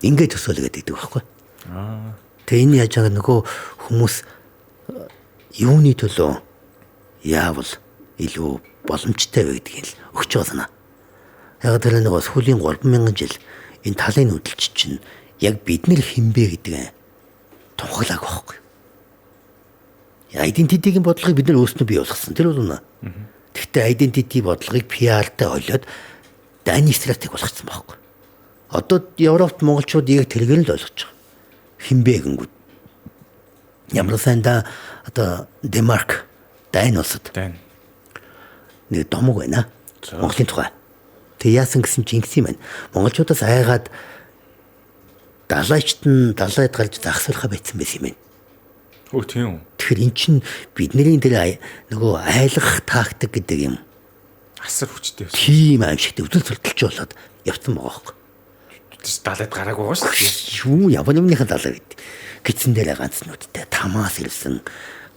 [SPEAKER 2] Ингээд төсөөлөд идэг байхгүй. Тэгээ энэ яаж байгаа нөгөө хүмүүс юуны төлөө яавал илүү боломжтой вэ гэдгийг л өгч байгаа санаа. Яг тэр нөгөө сүүлийн 3000 жил энэ талын хөдөлч чинь яг бид нар хинбэ гэдэг тунхаглааг байхгүй. Identity-гийн бодлогыг бид нар өөрсдөө бий болгосон. Тэр бол үнэ. Гэхдээ identity бодлогыг PR-тай олоод дайны стратеги болгоцсон байхгүй. Одоо Европт монголчууд яг тэргээр л ойлгож байгаа. Хинбэ гингүүд. Ямар сайн да одоо Денмарк, Дайн улсад. Нэг домог байна. Монголын тухай. Тэг яасан гэсэн чинь ингэсэн юм байна. Монголчуудаас айгаад далайчт нь далайд гарч загсуулахаа байцсан байсан юм байна.
[SPEAKER 1] Тийм.
[SPEAKER 2] Тэгэхээр эн чинь бидний дээр нөгөө айлгах тактик гэдэг юм.
[SPEAKER 1] Асар хүчтэй байсан.
[SPEAKER 2] Тийм аимшигтэй үзэл сурталч болоод явцсан байгаа байхгүй.
[SPEAKER 1] Далайд гараагүй байгаа шүү дээ.
[SPEAKER 2] Юу Японыхаа далай гидсэн дээр ганц нүдтэй тамаас ирсэн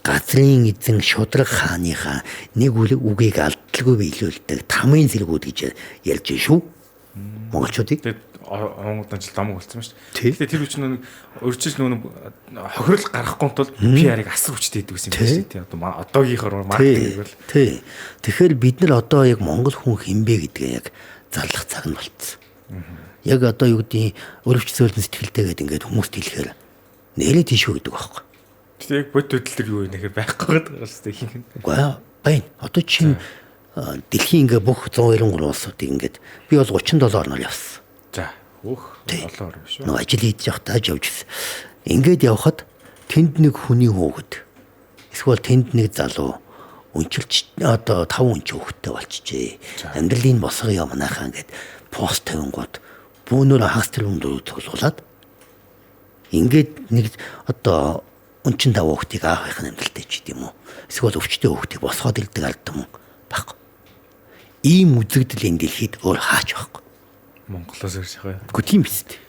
[SPEAKER 2] газрын эзэн шудраг хааныхаа нэг үгийг алдалгүй биелүүлдэг тамын зэргүүд гэж ярьж шүү. Монголчуудыг
[SPEAKER 1] Монгол жил домог болсон шүү дээ. Тэгэхээр тэр үчиг нэг өрчил нүүн хохирол гарахгүй тул PR-ыг асар хүчтэй хийдэг гэсэн юм байна шүү дээ. Одоо одоогийнхоор маркетинг бол.
[SPEAKER 2] Тий. Тэгэхээр бид нар одоо яг монгол хүн хинбэ гэдгээ яг зарлах цаг нь болцсон. Яг одоо юу гэдгийг өрөвч зөөлөн сэтгэлтэй гэдэг ингээд хүмүүст хэлэхээр нэлээд тийшүү гэдэг байхгүй.
[SPEAKER 1] Тэгээ бод хөдөл төр юу нэхэр байхгүй байгаа шүү дээ.
[SPEAKER 2] Үгүй байна. Одоо чинь дэлхийн ингээ бүх 193 улсуудыг ингээд би бол 37 орноор явсан.
[SPEAKER 1] За өөх олоор биш үү?
[SPEAKER 2] Нэг ажил хийж явахдаа явж гисэн. Ингээд явхад тэнд нэг хүний хөөгд. Эсвэл тэнд нэг залуу өнчилж одоо 5 өнч хөөгтэй болчихжээ. Амьдралын босгоо юмнахаа ингээд пост тавингууд бүүнөр хагас тэрбум дөрөв тоглуулад ингээд нэг одоо өнчин 5 хөөгтийг аахын амьдралтай ч гэдэм үү. Эсвэл өвчтөе хөөгтийг босгоод илдэг ард юм баг. Ийм үзэгдэл энэ дэлхийд өөр хаач байхгүй.
[SPEAKER 1] Монголоос ирж байгаа.
[SPEAKER 2] Үгүй тийм биз дээ.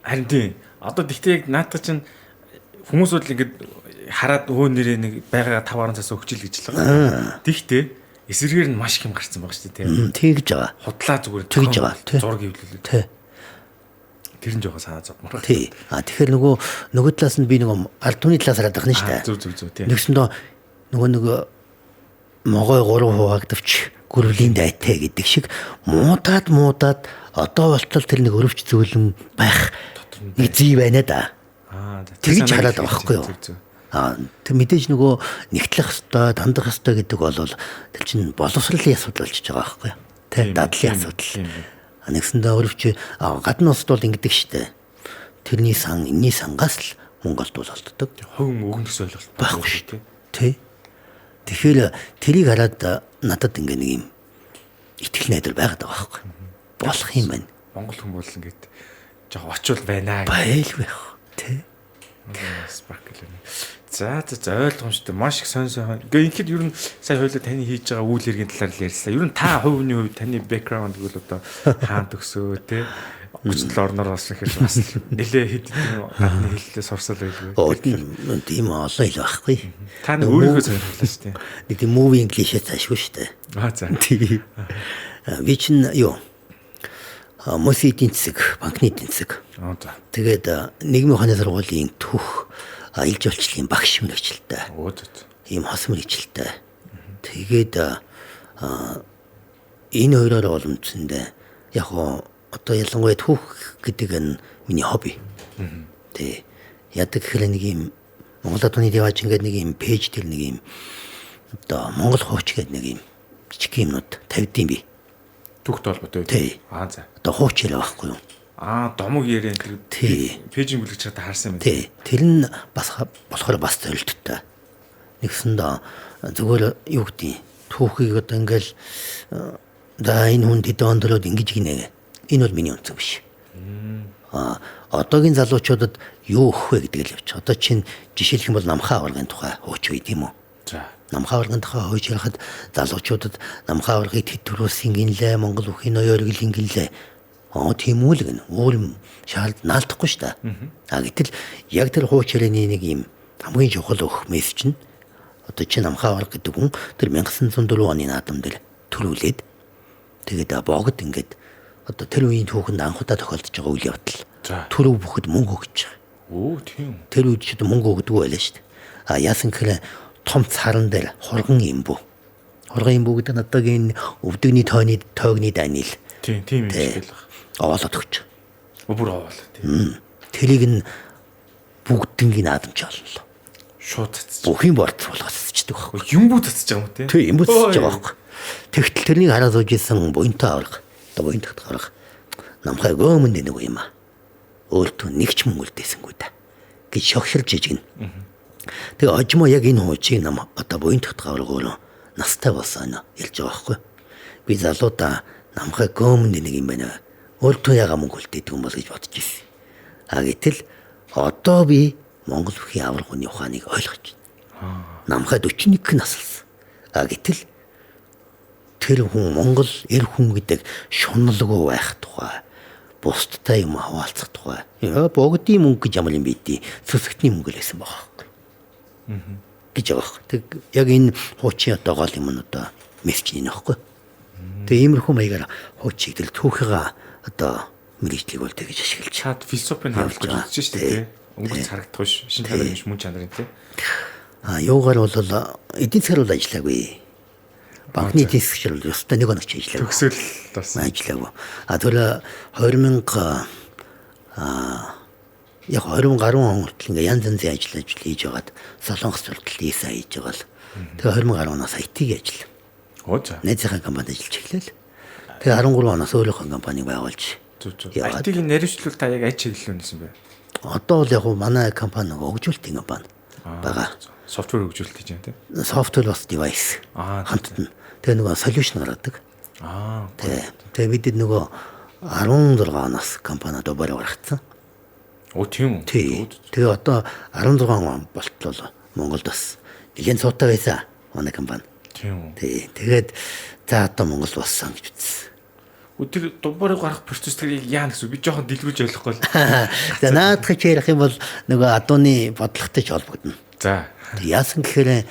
[SPEAKER 1] Харин тийм. Одоо тэгтээ яг наадах чинь хүмүүс бол ингээд хараад өө нэрээ нэг байгаа 5 цаас өгчил гэж л байгаа. Тэгтээ эсэргээр нь маш их юм гарцсан байгаа шүү дээ.
[SPEAKER 2] Тэгж байгаа.
[SPEAKER 1] Худлаа зүгээр
[SPEAKER 2] тэгж байгаа.
[SPEAKER 1] Зураг хэвлүүлээ.
[SPEAKER 2] Тий.
[SPEAKER 1] Тэр нь жоохон санаа зовмор.
[SPEAKER 2] Тий. Тэгэхээр нөгөө талаас нь би нөгөө ард түмний талаас хараад байна шүү дээ.
[SPEAKER 1] Зүг тий.
[SPEAKER 2] Нэгсэндээ нөгөө могой 3 хуваагдавч гөрвлийн дайтай гэдэг шиг муудаад одоо болтол тэр нэг өрөвч зөөлөн байх нэг зүй байна да. Тэгж хараад байгаа байхгүй юу? Тэр мэдээж нөгөө нэгтлэх хэвээр дандах хэвээр гэдэг бол тэр чинь боловсролын асуудал болчихж байгаа байхгүй юу? Тэ дадлын асуудал. Нэгсэндээ өрөвч гадны улсд бол ингэдэг штэ. Тэрний сан энэний сангаас л Монголд бол олддог.
[SPEAKER 1] Хөвөн өгнөс ойлголт
[SPEAKER 2] байхгүй шүү дээ. Тэ. Тэгэхээр тэрийг хараад надад ингээ нэг юм итгэл найдвар байгаад байгаа байхгүй. Болох юм байна.
[SPEAKER 1] Монгол хүн бол ингээд жоо очвол байна.
[SPEAKER 2] Байлгүй яах. Тэ.
[SPEAKER 1] Спаркл. За ойлгомжтой. Маш их сонь. Ингээ ингээд ер нь сая хоёулаа таны хийж байгаа үйл хэргийн талаар л ярьсан. Ер нь та хувийн хувьд таны бэкграунд гэвэл одоо хаан төгсөө те 37 орноор бас ихэр бас нэлээ хэд гадны хэллээ сурсал байлгүй.
[SPEAKER 2] Тийм олон ил байхгүй.
[SPEAKER 1] Та нэг өөрийнхөө сонирхлаа шүү дээ.
[SPEAKER 2] Нэг тийм movie English таашгүй шүү дээ.
[SPEAKER 1] За.
[SPEAKER 2] Би чинь юу? Мөс эдийн засаг, банкны эдийн засаг.
[SPEAKER 1] За.
[SPEAKER 2] Тэгээд нийгмийн ухааны сургуулийн түүх ил жуулчлалын багш мэрэгчлээ. Ийм хос мэрэгчлээ. Тэгээд энэ хоёроор боломжсондоо яг одоо ялангуяа түүх гэдэг нь миний хобби. Тэ яадаг гэхээр нэг юм Монгол одны дэваач ингээд нэг юм пэйж дээр нэг юм одоо Монгол хууч гэдэг нэг юм жижиг юмнууд тавьдсан би.
[SPEAKER 1] Түүхтэй холбоотой.
[SPEAKER 2] Тий.
[SPEAKER 1] За.
[SPEAKER 2] Одоо хууч яриа байхгүй юу?
[SPEAKER 1] Домог яриа тэр пэйжинг бүлэгч чадаа харсан юм.
[SPEAKER 2] Тий. Тэр нь бас болохоор бас зорилттой. Нэгсэндээ зүгээр юу гэдэг түүхийг одоо ингээл за энэ хүн тэд ондроод ингэж гинэ. Энэ бол миний өнцөг биш. Одоогийн залуучуудад юу өгөх вэ гэдэг л явж. Одоо чинь жишээлх юм бол намхаа аваргын тухай хууч үе тийм үү?
[SPEAKER 1] За.
[SPEAKER 2] Намхаа аваргын тухай хууч ярихад залуучуудад намхаа аваргыг тэтгэврүүлсэн гинлээ, Монгол бүхий ноёргөл гинлээ. Тийм үү л гэн. Өөр шаард наалдахгүй шүү дээ. Гэтэл яг тэр хууч ярианы нэг юм хамгийн чухал өгөх мессеж нь одоо чинь намхаа аварга гэдэг хүн тэр 1904 оны наадам дээр төрүүлээд тэгээд богд ингээд одоо тэр үеийн түүхэнд анхудаа тохиолдож байгаа үйл явдал. Төрөв бүхэд мөнгө өгч байгаа.
[SPEAKER 1] Тийм.
[SPEAKER 2] Тэр үед ч мөнгө өгдөггүй байлаа шүү дээ. Яасан гэхээр том царан дээр хурган имбүү. Хурган имбүү гэдэг нь одоогийн өвдөгний тойгны данил.
[SPEAKER 1] Тийм юм шиг л байна.
[SPEAKER 2] Оолоод өгч.
[SPEAKER 1] Бүр оолоо тийм.
[SPEAKER 2] Тэрийг нь бүгднийг наадамч оллоо.
[SPEAKER 1] Шууд цацж.
[SPEAKER 2] Бүхийн борт болгоод цацдаг байхгүй.
[SPEAKER 1] Юм бүү цацж байгаа юм тийм.
[SPEAKER 2] Тийм юм бүү цацж байгаа байхгүй. Тэгтэл тэрнийг хараад сууж исэн буянтай аварга. Одоо буянтагт гарах намхай гөөмөнд нэг юм аа. Өөртөө нэг ч мөнгө үлдээсэнгүй да. Гэж шогшилж ижигнэ. Тэгээ ожимо яг энэ хуучийг нам одоо буянтагт гарах өөрөө настай болсон хэлж байгаа байхгүй. Би залуудаа намхай гөөмөнд нэг юм байна. Өөртөө яга мөнгө үлдээдэг юм бол гэж бодож ирсэн. Гэтэл одоо би Монгол бүхий аваргын ухааныг ойлгож байна. Намхай 41 наслсан. Гэтэл тэр хүн Монгол эр хүн гэдэг шуналгүй байх тухай, бусдтай юм хаваалцах тухай. Богдын мөнгө гэж ямар юм бийдээ цэцэгтний мөнгө л байсан байгаа юм. Гэж байгаа. Тэг яг энэ хуучин одоо гол юм нь одоо мессеж нэ нөхгүй. Тэг иймэрхүү маягаар хуучийг тэл түүхийга одоо мэрэгжлийг бол тэгж ашиглаж
[SPEAKER 1] чад философийн харуулж байгаа шүү дээ. Өнгөрч харагдах биш. Шинэ тавир биш мөн чанарын тийм.
[SPEAKER 2] Юугаар бол эдийн засгаар бол ажиллаагүй. Банкны эдийн засгч бол ёстой нэг оногч ажиллаагүй.
[SPEAKER 1] Төгсөл бас
[SPEAKER 2] ажиллаагүй. Тэр 2000 яг 2010 он хүртэл ингээ янз янзын ажил хийж байгаад Солонгос хүртэл ийсаа хийж байгаа л. Тэгээ 2010 оноос IT-г ажил.
[SPEAKER 1] Оо за.
[SPEAKER 2] Найзынхаа компанид ажиллаж эхлэв. Тэгээ 13 оноос өөрийнхөө компаниг байгуулж.
[SPEAKER 1] IT-ийн наривчлал та яг аж чиглэл үнэсэн бэ?
[SPEAKER 2] Одоо л яг манай компани нөгөө хөгжүүлэлтийн компани байгаа.
[SPEAKER 1] Софтвер хөгжүүлэлт хийж байна тийм.
[SPEAKER 2] Софтвер бас девайс хамтдаа. Тэгээ нөгөө солиушн гаргадаг. Тэгээ бид нөгөө 16 оноос компани дубаар гаргацсан.
[SPEAKER 1] Оо тийм үү.
[SPEAKER 2] Тэгээ одоо 16 он болтол Монголд бас нэгэн цуутай байсан манай компани.
[SPEAKER 1] Тийм үү.
[SPEAKER 2] Тэгээд за одоо Монгол болсон гэж үзсэн.
[SPEAKER 1] Тэр дубаарыг гаргах процессыг яа гэсэн би жоохон дэлгүүрж ойлгохгүй л.
[SPEAKER 2] За наадах чи ярих юм бол нөгөө адууны бодлоготой ч холбогдно.
[SPEAKER 1] За.
[SPEAKER 2] Яасан гэхээр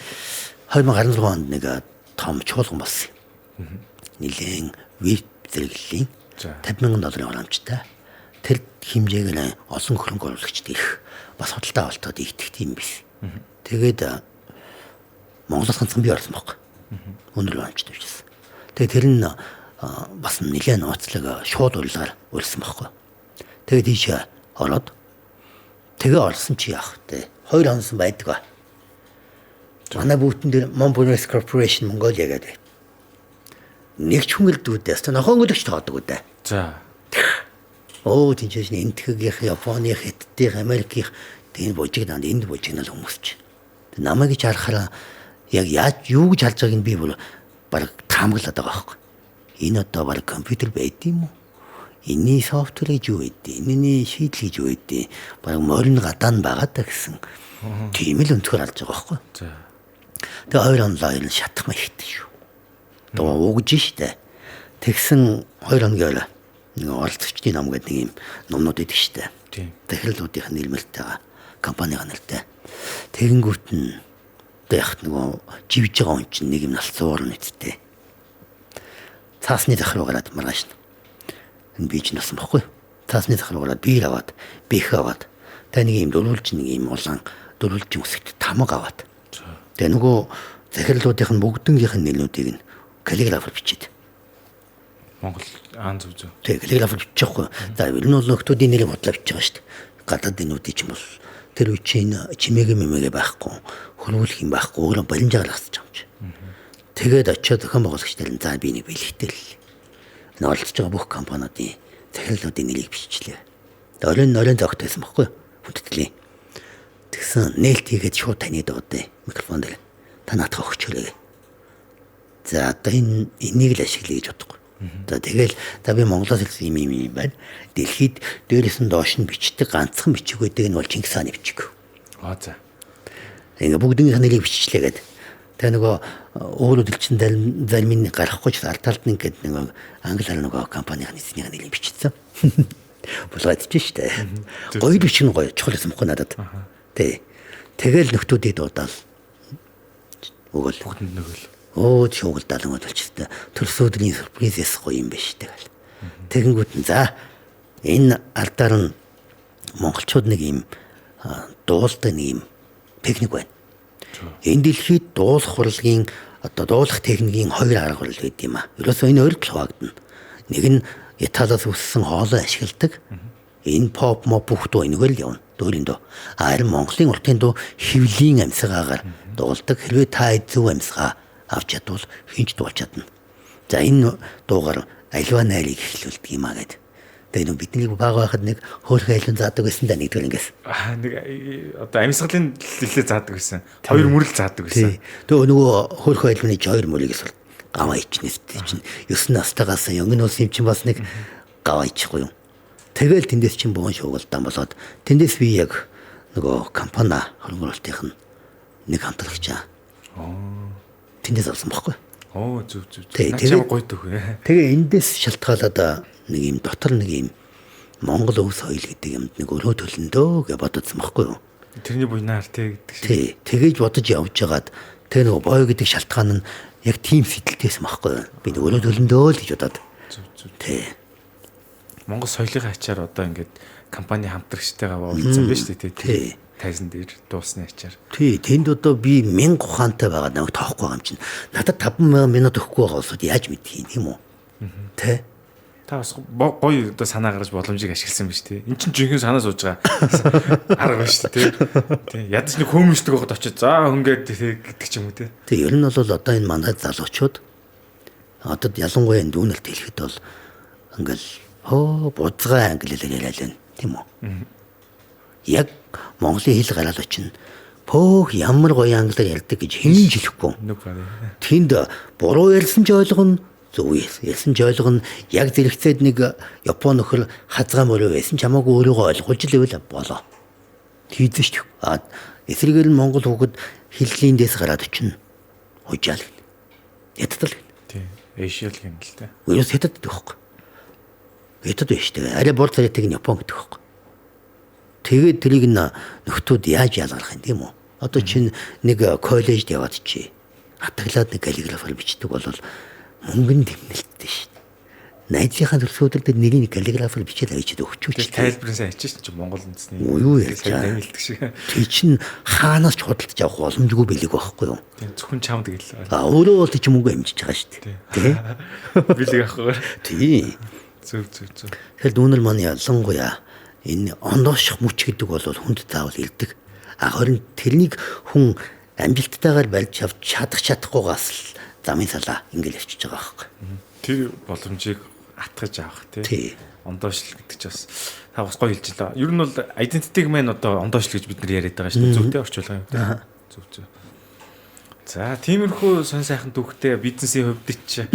[SPEAKER 2] 2016 онд нэг том чуулган болсон юм. Нилээн веб зэрэглэлийн $50,000 боломжтой. Тэр хэмжээгээр олон хөрөнгө оруулагчд ирэх бас худалдаа авалтад итгэх юм биш. Тэгээд Монголоос ганцхан би орсон байхгүй. Өндөр боломжтой байсан. Тэгээд тэр нь бас нэлээд нууцлаг шууд урилгаар урилсан байхгүй. Тэгээд тийш ороод тэгээ орсон чи яах вэ? 2 хонсон байдаг ба. Манай бүйтэн дээр Monbonus Corporation Mongolia гэдэг. Нэг ч хүнгэлдүүдээс нохонгөлөгч тоодог үү?
[SPEAKER 1] За.
[SPEAKER 2] Оо тийчээс энтхэгийнх, Японы, Хятадын, Америкийн тийм бужиг данд энд бужигнал хүмүүс ч. Намайг ч харахаараа яг яаж юу гэж харж байгааг нь би бүр баг таамаглаад байгаа байхгүй. Энэ одоо баг компьютер байд юм уу? Энийн софтвер гэж юу байдیں۔ Энэний шийдэл гэж юу байдیں۔ Баг морин гадаа нь байгаа та гэсэн. Тийм л өнцгөр алж байгаа байхгүй.
[SPEAKER 1] За.
[SPEAKER 2] Тэгээ 2 онлайн шатах мэхтэй шүү. Одоо угж штэ. Тэгсэн 2 хоногийн нэг оролцогчдын ном гэдэг нэг юм номнууд идэг штэ.
[SPEAKER 1] Тийм.
[SPEAKER 2] Технологийн нэрмэлтэйгээ компанийн нэртэй. Тэгэнгүүт нь одоо яг нөгөө живж байгаа хүн чинь нэг юм налцуур нэгтэй. Цаасны захруу гараад маргааш. Энэ би ч насан баггүй. Цаасны захруу гараад биер аваад, бэх аваад. Тэгээ нэг юм дөрвөлж нэг юм улаан дөрвөлж өсөлт тамга аваад. Тэгээ нөгөө захирлуудынх нь бүгднгийнх нь нэрнүүдийг нь каллиграфаар бичээд.
[SPEAKER 1] Монгол зүг.
[SPEAKER 2] Тэгээ каллиграфаар бичихгүй. За ер нь бол нөхдүүдийн нэрийг бодлоо бичиж байгаа шүү дээ. Гадаадын нүүдий ч юм бол тэр үчийн чимээгээ мэмээгээ байхгүй, хөрвүүлэх юм байхгүй, өөрөө баримжаагаар хасчих юм чи. Тэгээд очиод зохион байгуулагчдаар нь за би нэг бэлэгтэл оролцож байгаа бүх компаниудын захирлуудын нэрийг биччихлээ. Оройн зогтойсон байхгүй хүндэтгэлийн. Тэгсэн нээлт хийгээд шууд таниад байгаа микрофон дээр та наатах өгчөөрэй. За одоо энийг л ашиглая гэж бодохгүй. За тэгэл би Монголоос ирсэн юм байна. Дэлхийд дээрээс нь доош нь бичдэг ганцхан бичиг байдаг нь бол Чингис хааны бичиг.
[SPEAKER 1] За.
[SPEAKER 2] Ингээ бүгднийх нь нэрийг биччихлээ гэдэг. Тэгээ нөгөө өөрөөр хэлчин зарим нь гарахгүй ч алталт нэг гэдэг нэг англиар нөгөө компанийн эзний нэрийг бичсэн. Булгаадчих штэ. Гоё бичиг нь гоё чухал юм хөө надад. Тэгэл нөхдүүдийг дуудаал. Өгөл
[SPEAKER 1] бүгдэнд нөгөөл.
[SPEAKER 2] Оо чугал далангууд болчихсон. Төрс өдрийн сюрпризээс гоё юм биш тэгэл. Тэгэнгүүт нь за энэ алдаар нь монголчууд нэг юм дуулдаг нэг юм техник байна. Энэ дэлхийд дуулах урлагийн одоо дуулах техникийн 2 арга барил байд юм а. Ерөөсөө энэ хоёр хуваагдана. Нэг нь Италиас үссэн хоолой ашигладаг. Энэ pop моп бүхтөө энэгээр л явна. Дөөрийн дөө. Харин Монголын уртын дөө хөвлийн амьсгаагаар дуулдаг. Хэрвээ та зөв амьсгаа авч чадвал хинч дуулж чадна. За энэ дуугаар альва найрыг эхлүүлдэг юм а гэдэг. Тэгээ нөө бидний баг байхад нэг хөөрхөн айлын заадаг байсан да нэгдүгээр ингээс.
[SPEAKER 1] Нэг одоо амьсгалын дэлхээ заадаг байсан. 2 мөрөл заадаг байсан.
[SPEAKER 2] Тэгээ нөгөө хөөрхөн айлны 2 мөрийг эсвэл гаваа ичнээс чинь 9 настайгаас өнгөнөөс юм чинь бас нэг гаваа ичихгүй юм. Тэгэл тэндээс чинь буун шуугалтан болоод тэндээс би яг нөгөө компани хөрөнгө оруулалтын нэг хамтлагчаа. Тэндээс авсан байхгүй.
[SPEAKER 1] Зүг.
[SPEAKER 2] Тэгээ гоё төгөө. Тэгээ эндээс шалтгаалаад нэг юм дотор нэг юм Монгол өв соёл гэдэг юмд нэг өрөө төлөндөө гэж бододсон байхгүй юу?
[SPEAKER 1] Тэрний буйнаар гэдэг шиг.
[SPEAKER 2] Тэгэж бодож явж байгаад тэгээ нөгөө бой гэдэг шалтгаан нь яг тийм сэтэлтэйсэн байхгүй юу? Би нэг өрөө төлөндөө л гэж бодоод. Тий.
[SPEAKER 1] Монгол соёлын ачаар одоо ингээд компани хамтрагчтайгаа уулзсан байна шүү дээ. Тий. Тайзан дээр дуусны ачаар.
[SPEAKER 2] Тий, тэнд одоо би 1000 ухаантай байгаа нэг тоохгүй байгаа юм чинь. Надад 5,000 минут өгөхгүй байгаа улсууд яаж мэдхий юм уу? Тий.
[SPEAKER 1] Та бас гоё одоо санаа гаргаж боломжийг ашигласан биз дээ. Эн чинь жинхэнэ санаа сууж байгаа арга байна шүү дээ. Тий. Ядаж нэг хүмүүждэг байхад очиж за хөнгөөд гэдэг ч юм уу тий.
[SPEAKER 2] Тэг ер нь бол одоо энэ манай залуучууд одоо ялангуяа энэ дүүнэлт хэлэхэд бол ингээл будгай англи хэлээр яриад байна тийм үү. Яг Монголын хэл гараад очино. Пөөх ямар гоё англиар ярьдаг гэж хэн хэлэхгүй. Тэнд буруу ярьсан ч ойлгоно, зөв ярьсан ч ойлгоно. Яг зэрэгцээд нэг Япон нөхөр хазгаа мөрөө байсан ч хамаагүй өөрийгөө ойлгуулж лээвэл болоо. Тийдэн шүү дээ. Эсрэгээр нь Монгол хүүхэд хэллийн дэс гараад очино. Хужаал. Ятдал.
[SPEAKER 1] Тийм. Эшиал гэнэ л дээ.
[SPEAKER 2] Уус хятад гэхгүй. Хятад биш дээ. Арай бор царайтай нь Япон гэдэг байхгүй. Тэгээд тэрийг нөхдүүд яаж ялгарах юм тийм үү? Одоо чинь нэг коллежд яваад чи хатаглаад нэг каллиграфаар бичдэг бол мөнгөнд тэмнэлттэй шүү дээ. Найзынхаа төрсөдөлд нэрийг каллиграфаар бичээд авчиад өгчүүч.
[SPEAKER 1] Тайлбарсаа ачиж чинь Монгол үндэсний
[SPEAKER 2] юу ярьж байгаа
[SPEAKER 1] шиг.
[SPEAKER 2] Тэг чинь хаанаас ч худалдаж авах боломжгүй бэлэг байхгүй юу?
[SPEAKER 1] Тийм зөвхөн чамд гэл.
[SPEAKER 2] Өөрөө бол чи мөнгө амжиж байгаа шүү дээ. Тэ?
[SPEAKER 1] Бэлэг авахгүй.
[SPEAKER 2] Тийм.
[SPEAKER 1] Зөв.
[SPEAKER 2] Тэгэхээр дүүнэр маань ялангуяа энэ ондооших мөч гэдэг бол хүнд заавал ирдэг. Харин тэрнийг хүн амжилттайгаар барьж авч чадахгүйгаас л замын салаа ингээл явчихж байгаа байхгүй.
[SPEAKER 1] Тэр боломжийг атгаж авах
[SPEAKER 2] тий.
[SPEAKER 1] Ондоошлол гэдэг чинь бас та бас гоё хэлж байлаа. Ер нь бол identity-г маань одоо ондоошлол гэж бид нар яриад байгаа шүү дээ. Зөвтэй орчуулга юм тий. Зөв. За тиймэрхүү сонь сайхан түүхтэй бизнесийн хувьд ч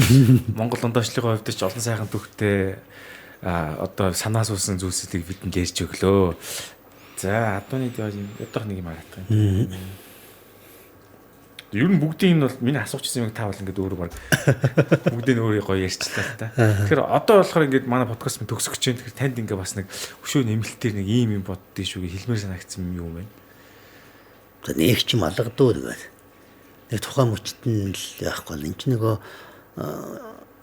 [SPEAKER 1] Монгол ондоошлогын хувьд ч олон сайхан түүхтэй одоо санаа суусан зүйлсүүдийг бидэнд ярьж өглөө. За адууны одоох нэг юм харах юм. Ер нь бүгдийн энэ бол миний асуучихсан юм та бол ингээд өөрөө баг бүгдийн өөрөө гоё ярьчлаа л та. Тэгэхээр одоо болохоор ингээд манай подкаст минь төгсөх гэж байна. Тэгэхээр танд ингээд бас нэг өшөө нэмэлтээр нэг ийм юм боддгий шүү гэж хэлмээр санагдсан юм байна.
[SPEAKER 2] За нэг ч юм алгадуу тэгээд. Нэг тухайн мөчт нь л яахгүй л энэ ч нөгөө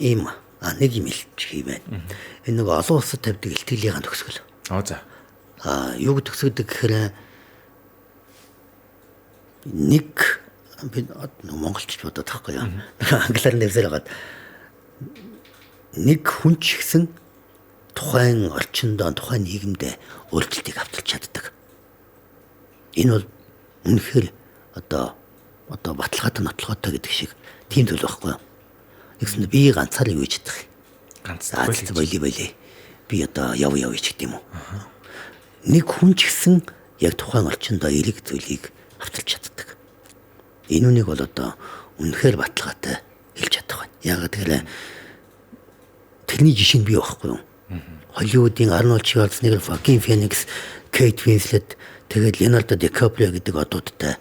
[SPEAKER 2] ийм нэг юм хэлчих юм байна. Энэ нэг олон улсад тавьдаг илтгэлийн төгсгөл.
[SPEAKER 1] За.
[SPEAKER 2] Юу төгсгдөг гэхээр нэг би монголч бодоод тахгүй яа. Англиар нэвсээр хагаад нэг хүн ч гэсэн тухайн орчиндөө тухайн нийгэмдээ өөрчлөлтийг авчирч чаддаг. Энэ бол үнэхээр одоо баталгаатай нотлоготой гэдэг шиг тийм зүйл байхгүй юу? Тэгсэн би ганцаар юу хийж чадах юм? Ганц боли. Би одоо яв ч гэдэг юм уу? Нэг хүн ч гэсэн яг тухайн орчиндөө эерэг зүйлийг авчирч чаддаг. Энэ үнийг бол одоо үнэхээр баталгаатай хэлж чадах байна. Яг тэгэхээр тэрний жишээ нь бий байхгүй юу? Холливуудын Арнольд Шварценеггер, Joaquin Phoenix, Kate Winslet тэгээд Leonardo DiCaprio гэдэг одуудтай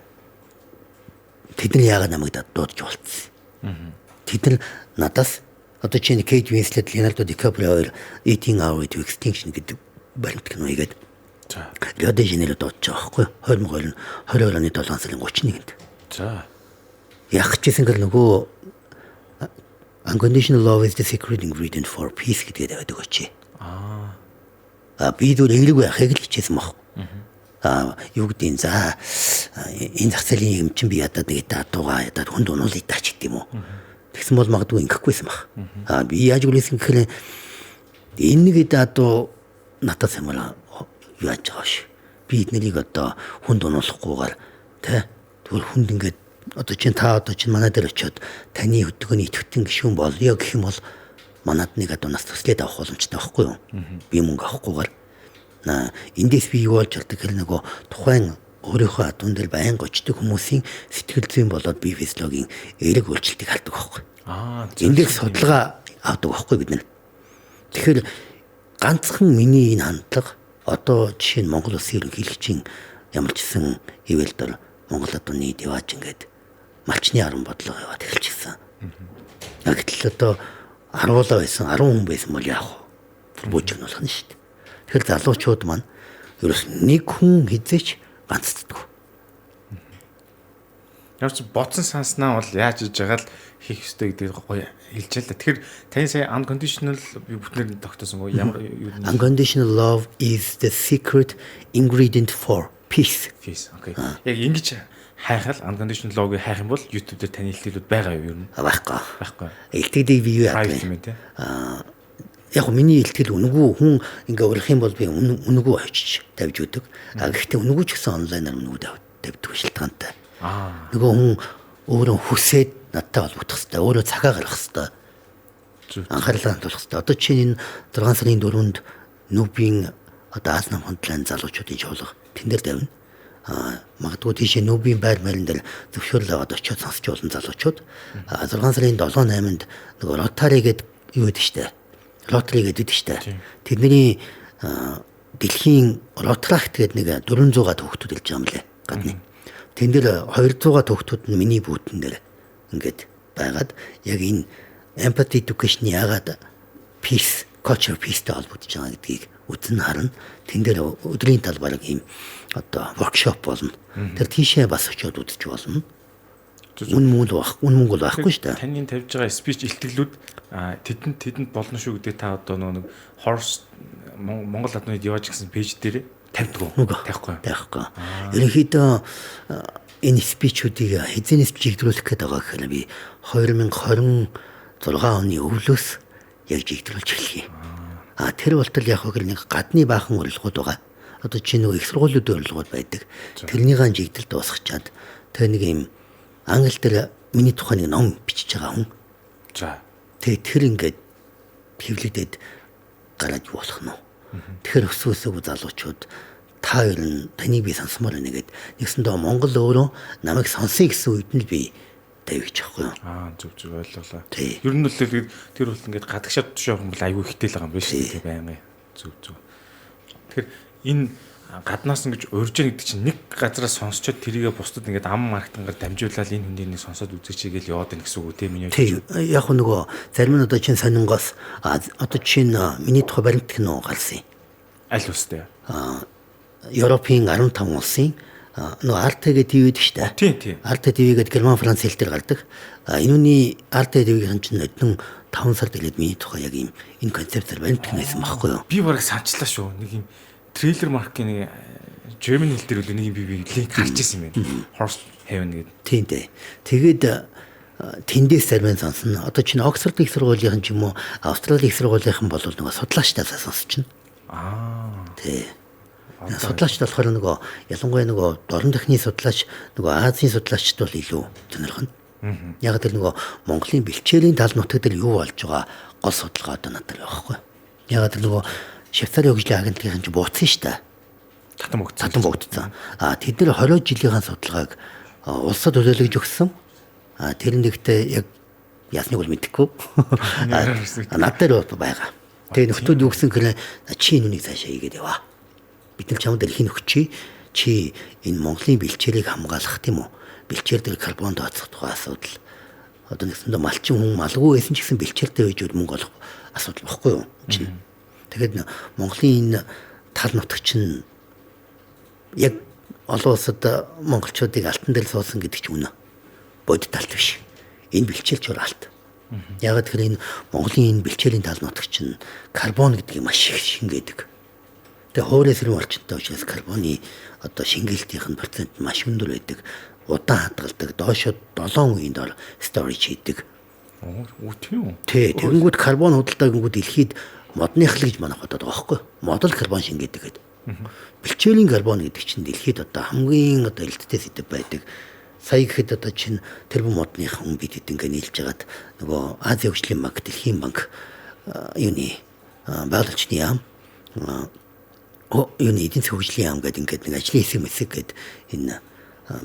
[SPEAKER 2] тэдний яагаад намайг дуудаж болцсон. Тэд нар надаас одоо чинь Kate Winslet, Leonardo DiCaprio хоёр Eating Our Way to Extinction гэдэг баримт киногээд Рио де Жанейро дуудаж байгаа байхгүй юу? 22 оны 7 сарын 31-нд.
[SPEAKER 1] За.
[SPEAKER 2] Яг ч гэсэн нөгөө unconditional love is the secret ingredient for peace гэдэг байдаг очи. Би дөрөв энийг яхаг л хичээсэн баг. Юу гэдэг нь за энэ зах зээлийн юм чинь би ядаад нэг датуугаа ядаад хүнд унуулъя таач гэдэг юм уу. Тэгсэн бол магадгүй ингэхгүйсэн баг. Би яаж үлээсэн гэхээр энэ нэг датуу натаас юмраа юу яаж байгаа ш. Би эднэрийг одоо хүнд унуулахгүйгээр тэ тэгвэл хүнд ингээд одоо чинь манай дээр очиод таны хөдөлгөөний идэвхтэн гишүүн болё гэх юм бол манад нэг одоо нас төслээд авах боломжтой байхгүй юу? Би мөнгө авахгүйгээр эндээс би юу болж болдог гэхэл нөгөө тухайн өөрийнхөө адуун дээр байнга очдог хүмүүсийн сэтгэл зүйн болоод бие физиологийн эерэг үйлчлэлтийг хардаг байхгүй. Эндээс судалгаа авдаг байхгүй бид нар. Тэгэхээр ганцхан миний энэ хандлага одоо жишээ нь Монгол Улсын ерөнхийлөгчийн ямар ч гэсэн хэвэлдэр Монгол адууны дивааж ингээд малчны 10 бодлого яваад эхэлчихсэн. Яг л одоо 10 байсан 10 хүн байсан бол яах вэ? Бүжигнүүлэх нь шүү дээ. Тэгэхээр залуучууд маань ерөөс нэг хүн хизээч ганцддаг.
[SPEAKER 1] Яг ч бодсон санснаа бол яаж хийж байгаа л хийх ёстой гэдэг гоё хэлж байлаа. Тэгэхээр таны сая unconditional бүтнээр тогтоосон гоо ямар юу вэ?
[SPEAKER 2] Unconditional love is the secret ingredient for peace.
[SPEAKER 1] Peace. Окей. Яг ингэж хайхал unconditional love-ыг хайх юм бол YouTube дээр таны илтгэлүүд байгаа юу ер нь?
[SPEAKER 2] Байхгүй.
[SPEAKER 1] Байхгүй.
[SPEAKER 2] Илтгэдэг би юу яах вэ? яг миний илтгэл үнэгүй хүн ингээ урих юм бол би үнэгүй очиж тавьж өгдөг. Гэхдээ үнэгүй ч гэсэн онлайнаар үнэгүй тавьдаг шалтгаантай. Нөгөө хүн өөрөө хүсээд надтай холбогдох хэрэгтэй. Өөрөө цагаа гаргах хэрэгтэй. Анхаарлаа хандуулах хэрэгтэй. Одоо чинь энэ 6 сарын 4-нд Нүбийн одоо Аз нам хондлын залуучуудын чуулга тэн дээр давна. Магадгүй тийшээ Нүбийн байр маягийн дээр зөвшөөрөл аваад очиод сонсч болно залуучууд. 6 сарын 7-8-нд нөгөө Ротари гэдэг юу гэдэг штэ. Ротари гэдэг штэ. Тэдний дэлхийн Ротракт гэдэг нэг 400-аад хүүхдүүд илж байгаа юм лээ. Гадны. Тэн дээр 200-аад хүүхдүүд нь миний бүүтэн дээр ингээд байгаад яг энэ empathy education яагаад peace culture peace-тэй холбогдож байгаа гэдгийг үзэн харна. Тэн дээр өдрийн талбарыг ийм одоо workshop болно. Тэр тийшээ бас очиод үзэж болно. Үн мөнгө байхгүй шүү дээ.
[SPEAKER 1] Таны тавьж байгаа speech илтгэлүүд тэдэнд болно шүү гэдэг та одоо нэг horse Монгол аднууд яваач гэсэн пэйж дээр тавьхгүй.
[SPEAKER 2] Ерөнхийдөө энэ спичүүдийг хэзээс жигдрүүлэх гээд байгаа гэхээр би 2026 оны өвлөөс яг жигдрүүлж эхлэе. Тэр болтол яг хөр нэг гадны баахан урилгууд байгаа. Одоо чинь нэг их сургуулиудын урилгууд байдаг. Тэрнийхэн жигдэлд дуусгачаад тэр нэг юм англи дээр миний тухай нэг ном бичиж байгаа хүн.
[SPEAKER 1] За.
[SPEAKER 2] Тэр ингээд хэвлэгдээд гараад болох нь. Тэгэхээр өсвөөсөө залуучууд та ер нь таныг би сонсомоор байна гэд нэгсэндээ Монгол өөрөө намайг сонсъё гэсэн үед нь би тавьж байхгүй юу.
[SPEAKER 1] Зөв ойлголоо. Ер нь л тэр бол ингээд гадагшаад тушаах юм бол айгүй ихтэй л байгаа юм биш үү байнга. Зөв. Тэгэхээр энэ гаднаас ингэж урьж яах гэдэг чинь нэг газараас сонсчод тэрийгэ бусдад ингээд ам маркетингаар дамжуулаад энэ хүнийг сонсоод үзээчгээл яваад байна гэсэн үг үү тийм ээ.
[SPEAKER 2] Яг нөгөө зарим нь одоо чинь сонингоос одоо чинь миний тухай баримт кино гарсан юм.
[SPEAKER 1] Аль устай?
[SPEAKER 2] Европын 15 улсын нөгөө RT TV-д штэ.
[SPEAKER 1] Тийм.
[SPEAKER 2] RT TV гэдэг Герман Франц хэл дээр гардаг. Энүүний RT TV-ийн чинь өдөн 5 сар дэлгэд миний тухай яг ийм энэ концептээр баримт кино байсан байхгүй юу?
[SPEAKER 1] Би бараг санчлаа шүү. Нэг юм трейлер маркийн нэг German хэл дээр үл нэг би линк гарч ирсэн юм байна. Horse Heaven гэдэг. Тийм дээ. Тэгээд тэндээс зарим сонсно. Одоо чинь Оксфорд их сургуулийн ч юм уу, Австрали их сургуулийн бол нөгөө судлаачдаас сонсчихно. Тий. Судлаач болохоор нөгөө ялангуяа нөгөө дорн техникийн судлаач нөгөө Азийн судлаачд бол илүү сонирхно. Яг тэр нөгөө Монголын бэлчээрийн тал нутаг дээр юу болж байгаа гол судалгаа одоо надад байхгүй. Яг тэр нөгөө Швейцарын хөгжлийн агентлагийн чинь бууцсан шүү дээ. Татан богдсон. Тэд нар 20 жилийн судалгааг улсад төлөөлөж өгсөн. Тэр нэгтээ яг ясныг бол мэдэхгүй. Над дээр байгаа. Тэгээ нөхдүүд юу гэсэн гэхээр чи нүнийг цаашаа хийгээд яваа. Бид нар чамд эрхийн өгчий. Чи энэ Монголын бэлчээрийг хамгаалах тийм үү? Бэлчээр дээр карбон тооцох тухай асуудал. Одоо нэгсэндээ малчин хүн малгүй байсан ч гэсэн бэлчээртэй байж мөнгө олох асуудал баггүй юу? Тэгээд Монголын энэ тал нутаг чинь яг олон улсад монголчуудыг алтан дээр суусан гэдэг ч үнэ. Бодит талт биш. Энэ бэлчээр чуралт. Яг тэгэхээр энэ Монголын энэ бэлчээрийн тал нутаг чинь карбон гэдгийг маш их шингээдэг. Тэгээ хуурай сэрэн орчинтой учраас карбоны одоо шингээлтийн процент маш өндөр байдаг. Удаан хадгалдаг. Доошо 7 үеийн дор storage хийдэг. Тийм үү?
[SPEAKER 2] Тэгэнгүүт карбон худалдаа гингүүд дэлхийд модных л гэж манайх бодоод байгаа байхгүй. Мод л карбон шингээдэг гэдэг. Бэлчээрийн карбон гэдэг чинь дэлхийд одоо хамгийн одоо элдтэй сэдв байдаг. Сая гэхэд одоо чинь тэрбум модных хүн бид ингээ нийлж хагаад нөгөө Азийн хөгжлийн банк, Дэлхийн банк юуны байгууллагчны яам юуны эдийн засгийн хөгжлийн яам гэдэг ингээд нэг ажлын хэсэг мэсэг гэдэг энэ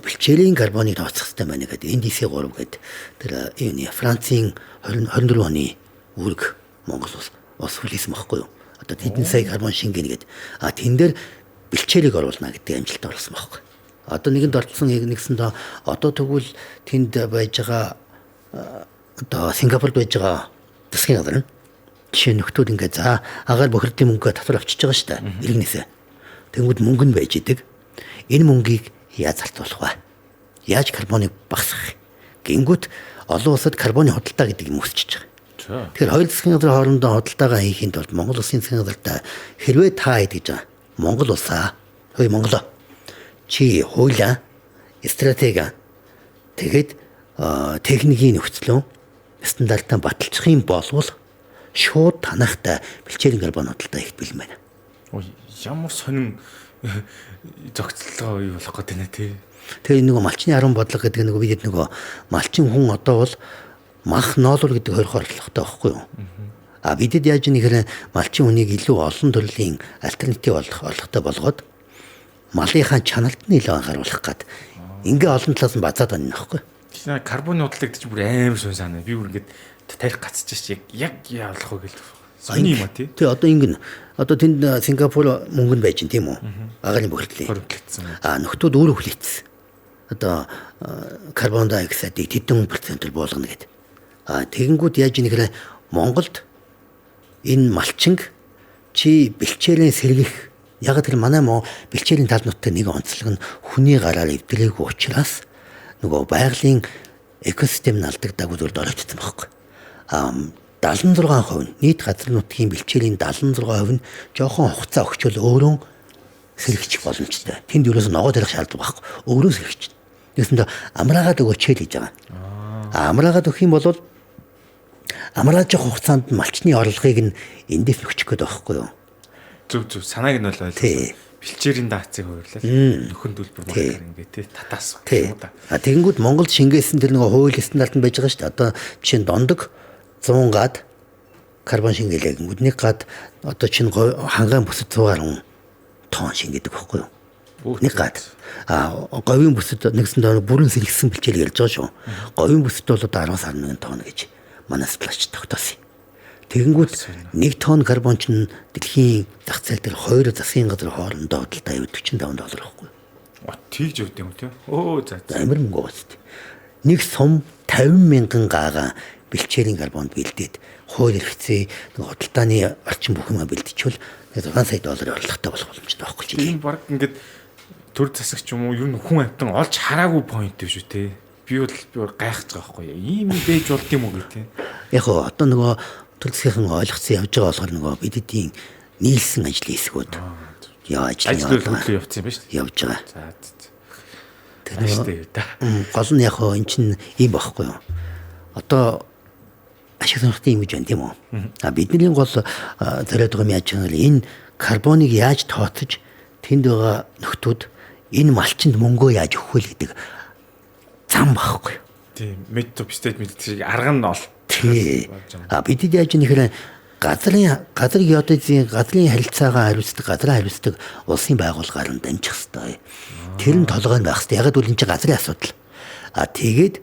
[SPEAKER 2] бэлчээрийн карбоныг тооцох систем байна гэдэг NDC 3 гэдэг тэр юуны Францын 24 оны үүрэг Монгол улс хүлээсэн байхгүй юу? Одоо тэдэн сая карбон шингэнэ гэдэг. Тэн дээр бэлчээрийг оруулна гэдэг амжилт оруулсан байхгүй. Одоо нэгэнд орцсон нэгсэндээ одоо тэгвэл тэнд байж байгаа одоо Сингапурд байж байгаа засгийн газар нь жишээ нөхдүүд ингээ за агаар бохирдын мөнгөө татвар авчиж байгаа шүү дээ. Иргэнээсээ. Тэнгүүд мөнгө нь байж идэг. Энэ мөнгийг яаж залтуулах вэ? Яаж карбоныг багасгах? Гингүүд олон улсад карбоны худалдаа гэдэг юм өсчихөж байгаа. Тэгэхээр хоёр засгийн газрын хоорондоо худалдаагаа хийхэд бол Монгол улсын засгийн газартай хэрвээ та гэж байгаа Монгол улсаа хөөе Монголоо чи хуулаа стратеги тэгээд техникийн нөхцлөө стандартаа баталчих юм болвол шууд танахтай бэлчээрийн карбон худалдаа их бэлэн байна.
[SPEAKER 1] Ямар сонин зохицолтой юу болох гэдэг нэ тий.
[SPEAKER 2] Тэгээ нөгөө малчны 10 бодлого гэдэг нөгөө бидэд нөгөө малчин хүн одоо бол мах ноолур гэдэг хоёр хорлохтой байхгүй юу? Бидэд яаж нэхэр малчин хүнийг илүү олон төрлийн альтернатив олохтой болгоод малынхаа чаналт нь илүү анхааруулах гад ингээ олон талаас нь базаад байна нөхгүй.
[SPEAKER 1] Тэгэхээр карбоны худалдаа гэдэг чинь бүр амар сонь санаа. Би бүр ингээд тарих гацчихж яг яалах вэ гэл. Сони юм а тий.
[SPEAKER 2] Тэгээ одоо ингэн одоо тэнд Сингапур мөнгө нь байж гин тийм үү? Агаарын бохирдлын. Нөхдүүд өөрөө хүлээсэн. Одоо карбон диоксидыг тэдэн процентээр болгоно гэдэг. Тэгэнгүүт яаж нэхэр Монголд энэ малчинг чи бэлчээрийн сэргийх яг тэр манай бэлчээрийн тал нутгийн нэг онцлог нь хүний гараар эвдрээгүй учраас нөгөө байгалийн экосистем нь алдагдаагүй зүйл оролцсон байхгүй. 76% нийт газар нутгийн бэлчээрийн 76% нь жоохон хугацаа өгчвөл өөрөө сэргийчих боломжтой. Тэнд юурээс ногоо тарих шаардлага байхгүй. Өөрөө сэргийч. Тэгсэндээ амраагаад өгөөч гэж байгаа. Амраагаад өгөх юм бол амрааж явах хугацаанд малчны орлогыг нь эндээс өгчих гээд байгаа байхгүй юу?
[SPEAKER 1] Зөв санааг нь бол ойлгосон. Бэлчээрийн даацыг хуваарлаа. Нөхөн төлбөр маягаар ингээд тий татаас гэх юм да.
[SPEAKER 2] Тэгэнгүүт Монголд шингээсэн тэр нэг хууль стандарт нь байж байгаа шүү дээ. Одоо жишээ нь дондог 100 гад карбон шингэлээ гингүүд нэг гад одоо чинь хангаан бүсэд 100 тонн шингээдэг байхгүй юу? Нэг гад. Говийн бүсэд нэгсэн доо бүрэн сэргийсэн бэлчээр ярьж байгаа шүү. Говийн бүсэд бол одоо 10.1 тонн гэж манаас плач тогтоосон. Тэгэнгүүт 1 тонн карбон чинь дэлхийн зах зээл дээр 2 засгийн газар хоорондоо худалдаа $45 байхгүй юу?
[SPEAKER 1] Тэгж өгд юм тий. За.
[SPEAKER 2] Амар мөнгө баст. Нэг сум 50,000 гаага бэлчээрийн карбонд бэлдээд хууль хэрэгцээ худалдааны орчин бүх юм бэлдчихвэл $6 сая орлоготой болох боломжтой байхгүй чи.
[SPEAKER 1] Энэ баг ингээд төр засагч юм уу ер нь хүн амтан олж хараагүй point шүү те. Би бол гайхаж байгаа байхгүй. Ийм байж болд юм уу гэх те.
[SPEAKER 2] Яг одоо нөгөө төр засгийн ойлгоцсон явж байгаа болохоор нөгөө бидэдийн нийлсэн ажлын хэсгүүд яаж
[SPEAKER 1] хөдлөө явцсан юм ба шүү.
[SPEAKER 2] Явж байгаа.
[SPEAKER 1] За.
[SPEAKER 2] Гол нь яг энэ чинь ийм байхгүй юу. Одоо ашиг сонирхтын юм гэж байна тийм үү? Бидний гол зориод байгаа юм яаж байгаа нь энэ карбоныг яаж тооцож тэнд байгаа нөхдүүд энэ малчинд мөнгөө яаж өгөх вэ гэдэг зам байхгүй юу?
[SPEAKER 1] Тийм, mid-top state мэддэг арга нь ол.
[SPEAKER 2] Тийм. Бидэд яаж нэхэр газрын геодезийн газрын харилцаагаа хариуцдаг, газраа хариуцдаг улсын байгууллагаар нь дамжих хэрэгтэй. Тэр нь толгой нь байх хэрэгтэй. Яг л энэ чинь газрын асуудал. Тэгээд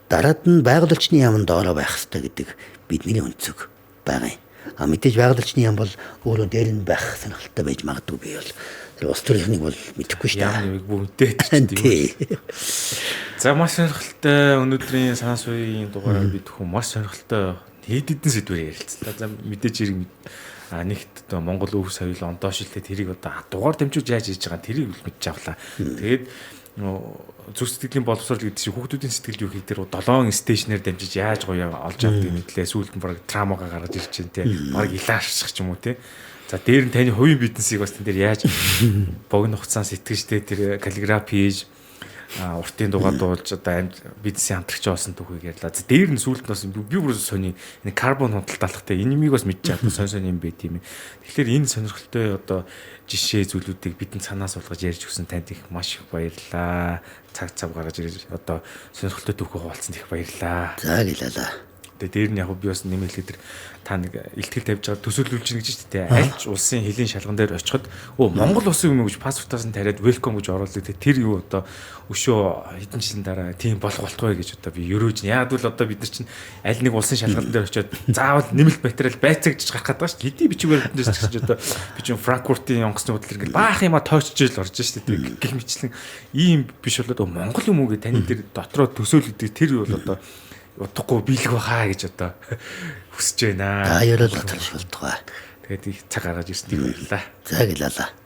[SPEAKER 2] дараад нь байгуулагчны яамд доороо байх хэрэгтэй гэдэг бидний өнцөг байгаа юм. Мэдээж байгуулагчны яам бол өөрөө дээр нь байх сонирхолтой байж магадгүй би бол тэр улс төрийнхнийг бол мэдэхгүй шүү дээ.
[SPEAKER 1] Яамныг бүгдээ. За маш сонирхолтой өнөөдрийн санаа суурийн дугаараар бид хүн маш сонирхолтой хэд хэдэн сэдвээр ярилцсан. За мэдээж хэрэг нэгт одоо Монгол өв соёл ондоо шилтээ тэрийг одоо дугаар дамжуулж яаж хийж байгаа тэрийг мэдчих авлаа. Тэгээд зүрх сэтгэлийн боловсрол гэдэг чинь хүүхдүүдийн сэтгэл зүйн дээр 7 стейшнээр дамжиж яаж гоё олж авдаг мэтлээ сүүлд нь баг травмага гаргаж ирж чинь те баг илаарчих ч юм уу те. За дээр нь таны хувийн бизнесийг бас тэн дээр яаж богино хугацаанд сэтгэжтэй тэр каллиграфи хийж уртын дугаар дуулж одоо бизнесийн хамтрагч болсон түүхийг ярьлаа. За дээр нь сүүлд нь бас би бүр сони энэ карбон худалдаалахтай энэ юмыг бас мэдчих чадсан сонь юм бэ тийм ээ. Тэгэхээр энэ сонирхолтой одоо жишээ зүйлүүдийг бидэнд санаас болгож ярьж өгсөн танд их маш их баярлалаа. Цаг гаргаж ирж одоо сонирхолтой түүхээ хуваалцсанд их баярлалаа.
[SPEAKER 2] За гэлээ.
[SPEAKER 1] Тэгээ дээр нь яг би бас нэмэлт тэр та нэг илтгэл тавьж байгаа төсөөлүүлж гэнэ гэж тийм аль ч улсын хилийн шалган дээр очиход Монгол улсын юм гэж паспортаас нь тариад welcome гэж оруулдаг тэр юу одоо өшөө хэдэн жилийн дараа тийм болох болтгой гэж одоо би ерөөж яг л одоо бид нар чинь аль нэг улсын шалган дээр очиод заавал нэмэлт материал байцаагч гарах гэдэг ба шүү дээ. Хэдий бичгээр биднээс ч одоо би чинь Франкфуртын онгоцны хөдөл ингээд баах юма тоочж ил орж шүү дээ. Гэл мэтлэн ийм биш болоод Монгол юм уу гэдэг таны дээр дотроо төсөөлөдөг тэр бол одоо удахгүй биелэх байхаа гэж одоо хүсэж байна.
[SPEAKER 2] Аюулгүй болтгоо.
[SPEAKER 1] Тэгээд их цаг гаргаж ирснийг баярлалаа.
[SPEAKER 2] За гэлээ.